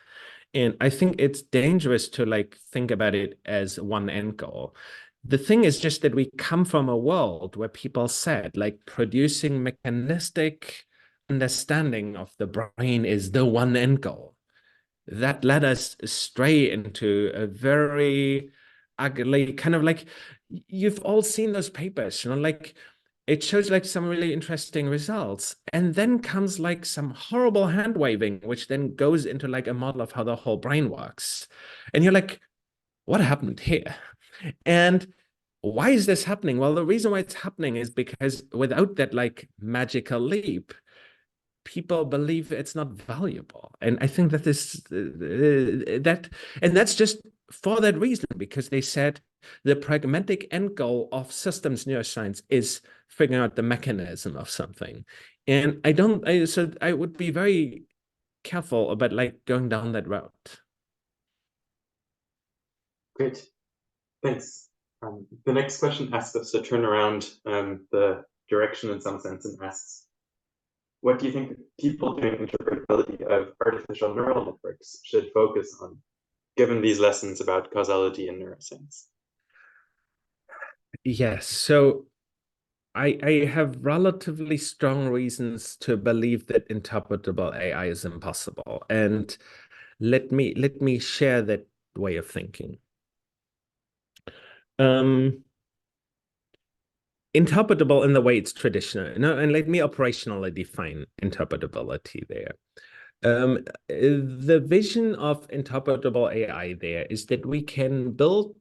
And I think it's dangerous to like think about it as one end goal. The thing is just that we come from a world where people said like producing mechanistic understanding of the brain is the one end goal. That led us stray into a very ugly kind of like, you've all seen those papers, like it shows like some really interesting results. And then comes like some horrible hand waving, which then goes into like a model of how the whole brain works. And you're like, what happened here? And why is this happening? Well, the reason why it's happening is because without that like magical leap, people believe it's not valuable. And I think that that's just for that reason, because they said the pragmatic end goal of systems neuroscience is figuring out the mechanism of something. And so I would be very careful about like going down that route. Great, thanks. The next question asks us to turn around the direction in some sense and asks, what do you think people doing interpretability of artificial neural networks should focus on, given these lessons about causality and neuroscience? Yes. So I have relatively strong reasons to believe that interpretable AI is impossible. And let me share that way of thinking. Interpretable in the way it's traditional, and let me operationally define interpretability there. The vision of interpretable AI there is that we can build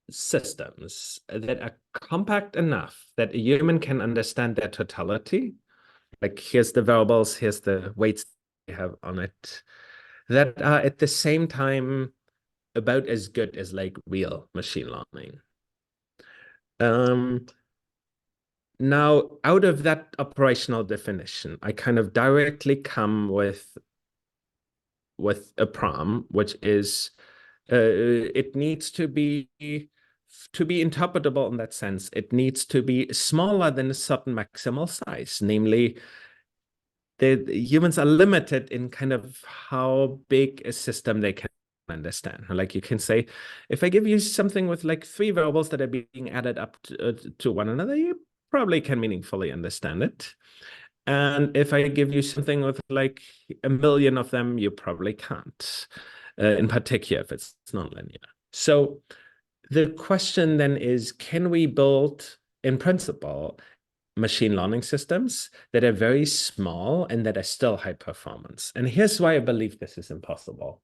systems that are compact enough that a human can understand their totality. Like, here's the variables, here's the weights they have on it, that are at the same time about as good as like real machine learning. Now, out of that operational definition, I kind of directly come with a prom, which is it needs to be interpretable in that sense. It needs to be smaller than a certain maximal size, namely, the humans are limited in kind of how big a system they can understand. Like, you can say, if I give you something with like 3 variables that are being added up to one another, you probably can meaningfully understand it. And if I give you something with like 1 million of them, you probably can't, in particular if it's nonlinear. So the question then is, can we build, in principle, machine learning systems that are very small and that are still high performance? And here's why I believe this is impossible.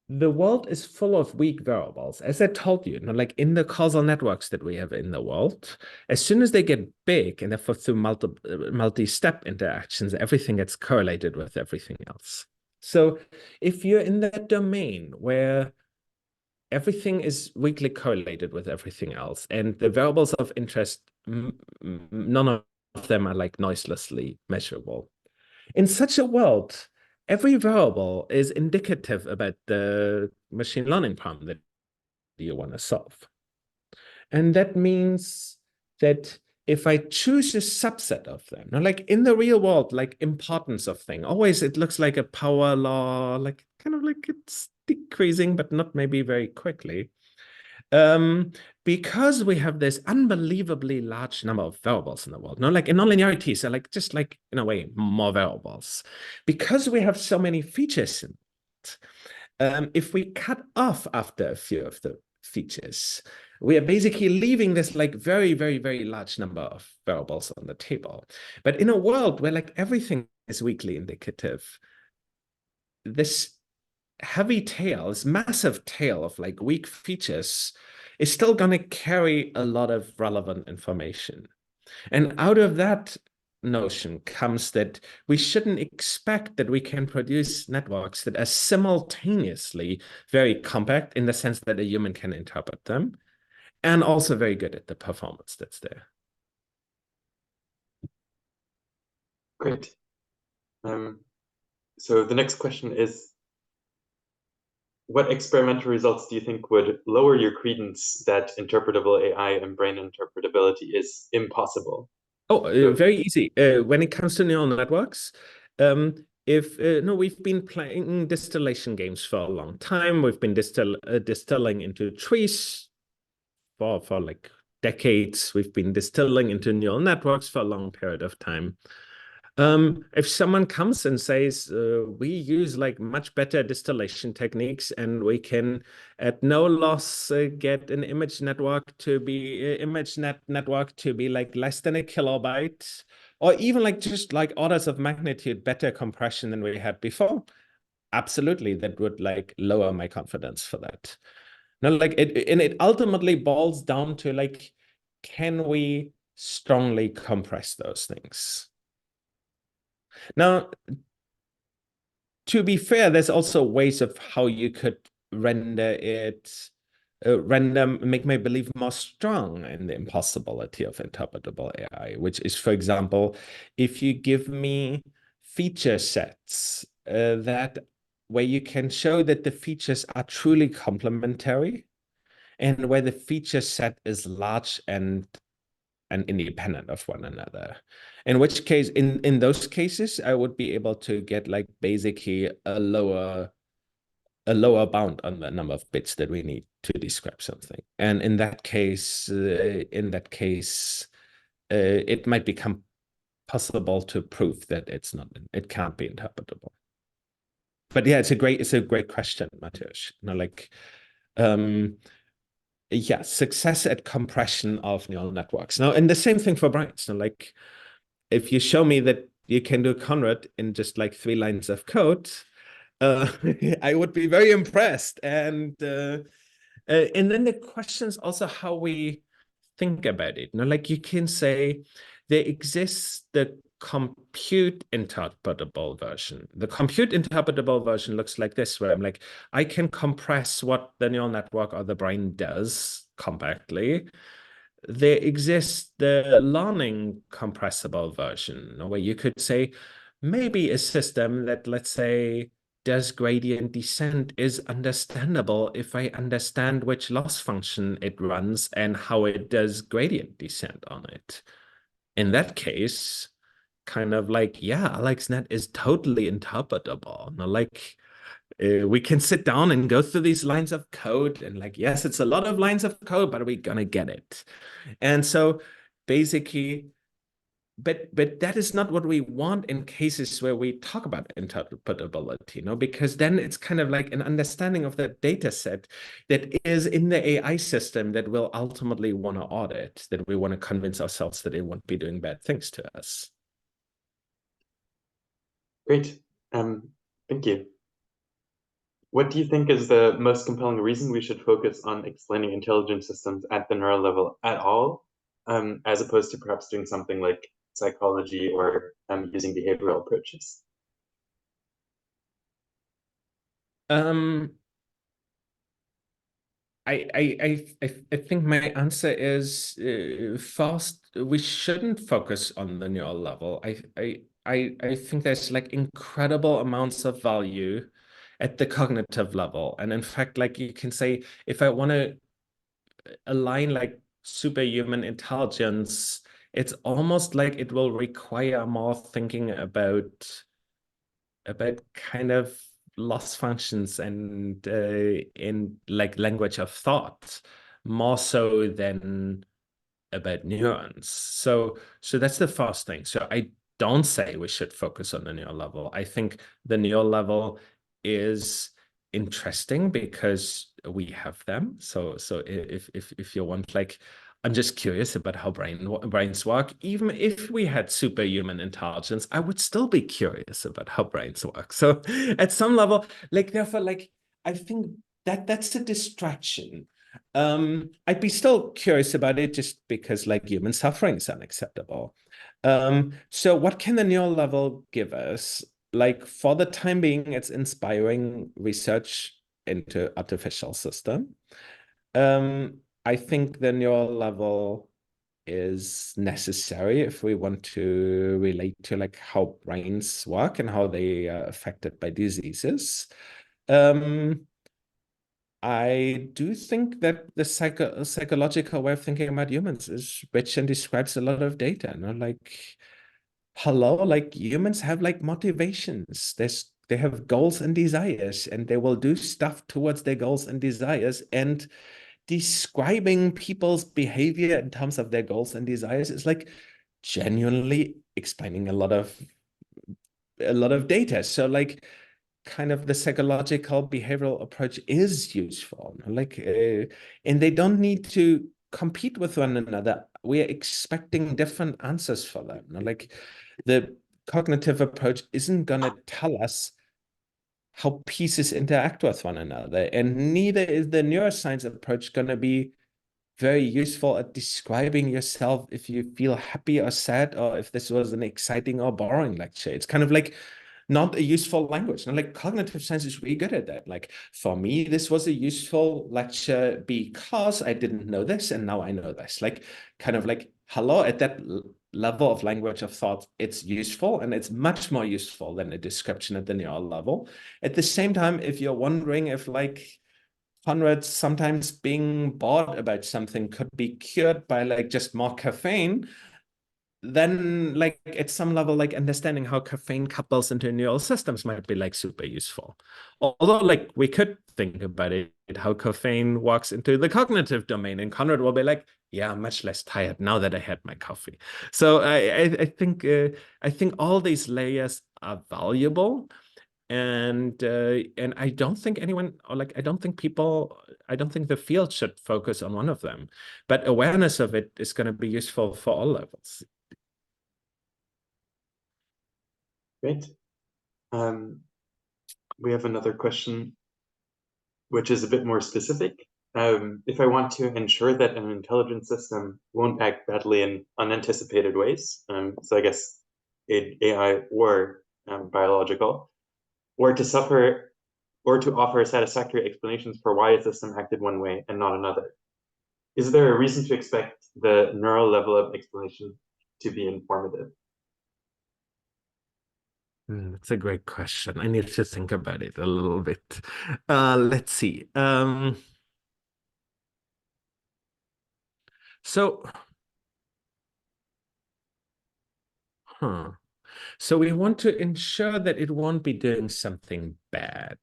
The world is full of weak variables. As I told you, like in the causal networks that we have in the world, as soon as they get big and therefore through multi-step interactions, everything gets correlated with everything else. So if you're in that domain where everything is weakly correlated with everything else, and the variables of interest, none of them are like noiselessly measurable. In such a world, every variable is indicative about the machine learning problem that you want to solve. And that means that if I choose a subset of them, now, like in the real world, like importance of thing, always it looks like a power law, like kind of like it's decreasing, but not maybe very quickly. Because we have this unbelievably large number of variables in the world, like in nonlinearity, so like just like in a way more variables. Because we have so many features in it, if we cut off after a few of the features, we are basically leaving this like very, very, very large number of variables on the table. But in a world where like everything is weakly indicative, this heavy tail, this massive tail of like weak features is still going to carry a lot of relevant information. And out of that, notion comes that we shouldn't expect that we can produce networks that are simultaneously very compact in the sense that a human can interpret them and also very good at the performance that's there. Great. So the next question is, what experimental results do you think would lower your credence that interpretable AI and brain interpretability is impossible? Oh, So, very easy. When it comes to neural networks, if no, we've been playing distillation games for a long time. We've been distilling into trees for like decades. We've been distilling into neural networks for a long period of time. If someone comes and says we use like much better distillation techniques and we can at no loss get an image network to be network to be like less than a kilobyte, or even like just like orders of magnitude better compression than we had before, absolutely that would like lower my confidence for that. Now, like it ultimately boils down to like, can we strongly compress those things? Now, to be fair, there's also ways of how you could render it, make my belief more strong in the impossibility of interpretable AI, which is, for example, if you give me feature sets that where you can show that the features are truly complementary and where the feature set is large and independent of one another. In which case, in those cases, I would be able to get like basically a lower bound on the number of bits that we need to describe something. And in that case, it might become possible to prove that it can't be interpretable. But yeah, it's a great question, Mateusz. You know, like, yeah, success at compression of neural networks. Now, and the same thing for brains. Now, like, if you show me that you can do Konrad in just like 3 lines of code, uh, I would be very impressed. And then the question is also how we think about it. You know, like you can say there exists the compute interpretable version. The compute interpretable version looks like this, where I'm like, I can compress what the neural network or the brain does compactly. There exists the learning compressible version, where you could say maybe a system that, let's say, does gradient descent is understandable if I understand which loss function it runs and how it does gradient descent on it. In that case, kind of like, yeah, AlexNet is totally interpretable. Now, like, we can sit down and go through these lines of code and like, yes, it's a lot of lines of code, but we're gonna get it. And so basically, but that is not what we want in cases where we talk about interpretability, you know, because then it's kind of like an understanding of the data set that is in the AI system that we'll ultimately want to audit, that we want to convince ourselves that it won't be doing bad things to us. great. Thank you. What do you think is the most compelling reason we should focus on explaining intelligent systems at the neural level at all, as opposed to perhaps doing something like psychology or using behavioral approaches? Um, I think my answer is first, we shouldn't focus on the neural level. I think there's like incredible amounts of value at the cognitive level. And in fact, like you can say, if I want to align like superhuman intelligence, it's almost like it will require more thinking about kind of loss functions and in like language of thought more so than about neurons. So that's the first thing. So I don't say we should focus on the neural level. I think the neural level is interesting because we have them. So if you want, like, I'm just curious about how brains work. Even if we had superhuman intelligence, I would still be curious about how brains work. So at some level, like, therefore, like, I think that's a distraction. I'd be still curious about it just because like human suffering is unacceptable. So what can the neural level give us? Like for the time being, it's inspiring research into artificial system. I think the neural level is necessary if we want to relate to like how brains work and how they are affected by diseases. Um, I do think that the psychological way of thinking about humans is rich and describes a lot of data. You know? Like, hello, like humans have like motivations. They have goals and desires, and they will do stuff towards their goals and desires. And describing people's behavior in terms of their goals and desires is like genuinely explaining a lot of data. So like kind of the psychological behavioral approach is useful. Like, and they don't need to compete with one another. We're expecting different answers for them. Like the cognitive approach isn't going to tell us how pieces interact with one another. And neither is the neuroscience approach going to be very useful at describing yourself if you feel happy or sad, or if this was an exciting or boring lecture. It's kind of like not a useful language. And like cognitive science is really good at that. Like for me, this was a useful lecture because I didn't know this and now I know this. Like kind of like, hello, at that level of language of thought, it's useful, and it's much more useful than a description at the neural level. At the same time, if you're wondering if like Konrad sometimes being bored about something could be cured by like just more caffeine, then like at some level, like understanding how caffeine couples into neural systems might be like super useful. Although like we could think about it, how caffeine walks into the cognitive domain, and Konrad will be like, yeah, I'm much less tired now that I had my coffee. So I think all these layers are valuable, and I don't think anyone, or like I don't think the field should focus on one of them, but awareness of it is going to be useful for all levels. Great. Um, we have another question, which is a bit more specific. If I want to ensure that an intelligent system won't act badly in unanticipated ways, so I guess AI or biological, or to suffer or to offer satisfactory explanations for why a system acted one way and not another, is there a reason to expect the neural level of explanation to be informative? That's a great question. I need to think about it a little bit. Let's see. So, huh. So we want to ensure that it won't be doing something bad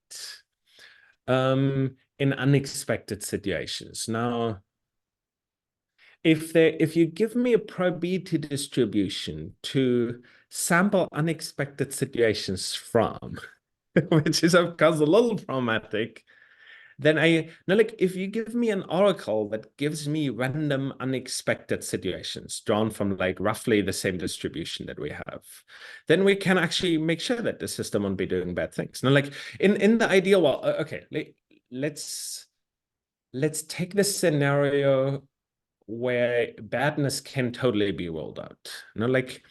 in unexpected situations. Now, if you give me a probability distribution to sample unexpected situations from, which is of course a little problematic, then no, like if you give me an oracle that gives me random unexpected situations drawn from like roughly the same distribution that we have, then we can actually make sure that the system won't be doing bad things. Now, like in the ideal world, okay, let's let's take this scenario where badness can totally be ruled out. Like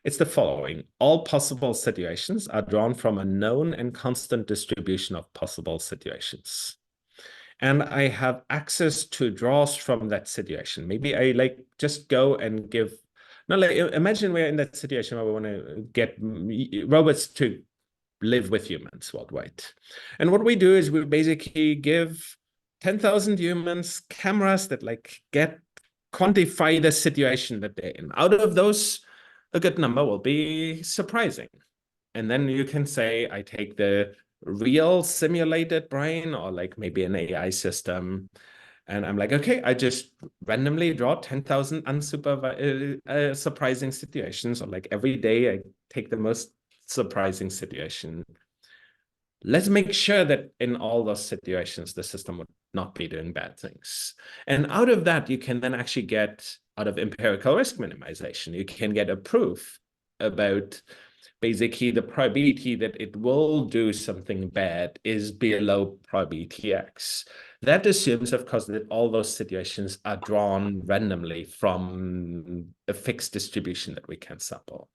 it's the following. All possible situations are drawn from a known and constant distribution of possible situations. And I have access to draws from that situation. Maybe I like just go and give. Now, like imagine we're in that situation where we want to get robots to live with humans worldwide. And what we do is we basically give 10,000 humans cameras that like get quantify the situation that they're in. Out of those, a good number will be surprising. And then you can say, I take the real simulated brain or like maybe an AI system. And I'm like, okay, I just randomly draw 10,000 unsupervised surprising situations, or like every day I take the most surprising situation. Let's make sure that in all those situations, the system would not be doing bad things. And out of that, you can then actually get, out of empirical risk minimization, you can get a proof about basically the probability that it will do something bad is below probability X. That assumes, of course, that all those situations are drawn randomly from a fixed distribution that we can sample.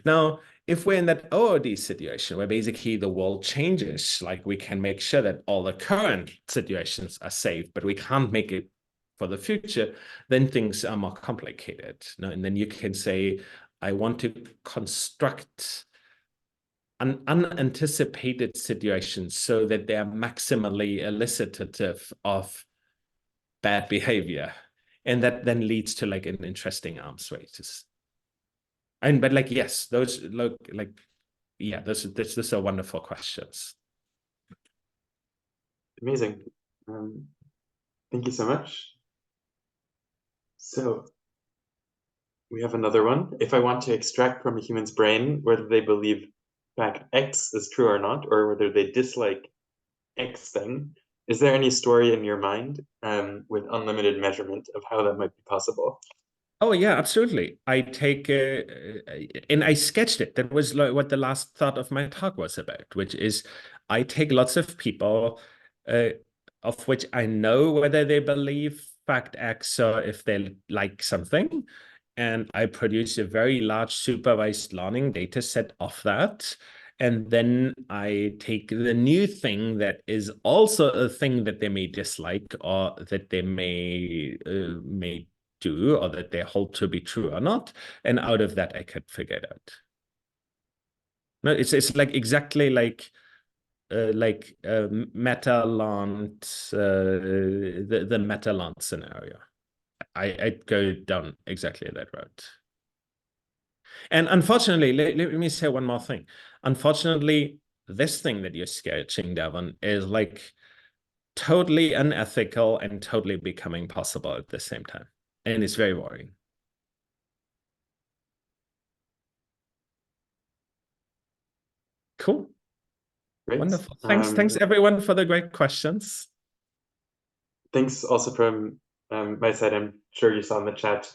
Now, if we're in that OOD situation where basically the world changes, like we can make sure that all the current situations are safe, but we can't make it for the future, then things are more complicated. And then you can say, I want to construct an unanticipated situation so that they are maximally elicitative of bad behavior. And that then leads to like an interesting arms race. But like, yes, those look like, yeah, those are wonderful questions. Amazing. Thank you so much. So we have another one. If I want to extract from a human's brain whether they believe fact X is true or not, or whether they dislike X thing, is there any story in your mind with unlimited measurement of how that might be possible? Oh yeah, absolutely. I take and I sketched it. That was like what the last thought of my talk was about, which is I take lots of people uh, of which I know whether they believe fact X or if they like something, and I produce a very large supervised learning data set of that. And then I take the new thing that is also a thing that they may dislike or that they may do or that they hold to be true or not. And out of that, I could figure it out. No, it's like exactly like Meta-Land, the Meta-Land scenario. I'd go down exactly that route. And unfortunately, let me say one more thing. Unfortunately, this thing that you're sketching, Devon, is like totally unethical and totally becoming possible at the same time. And it's very worrying. Cool. Great. Wonderful. Thanks everyone for the great questions. Thanks also from my side. I'm sure you saw in the chat.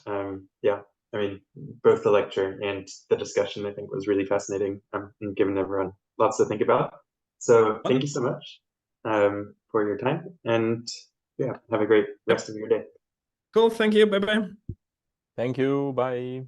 Yeah, I mean, both the lecture and the discussion, I think, was really fascinating and given everyone lots to think about. So thank you so much for your time. And yeah, have a great rest of your day. Cool. Thank you. Bye-bye. Thank you. Bye.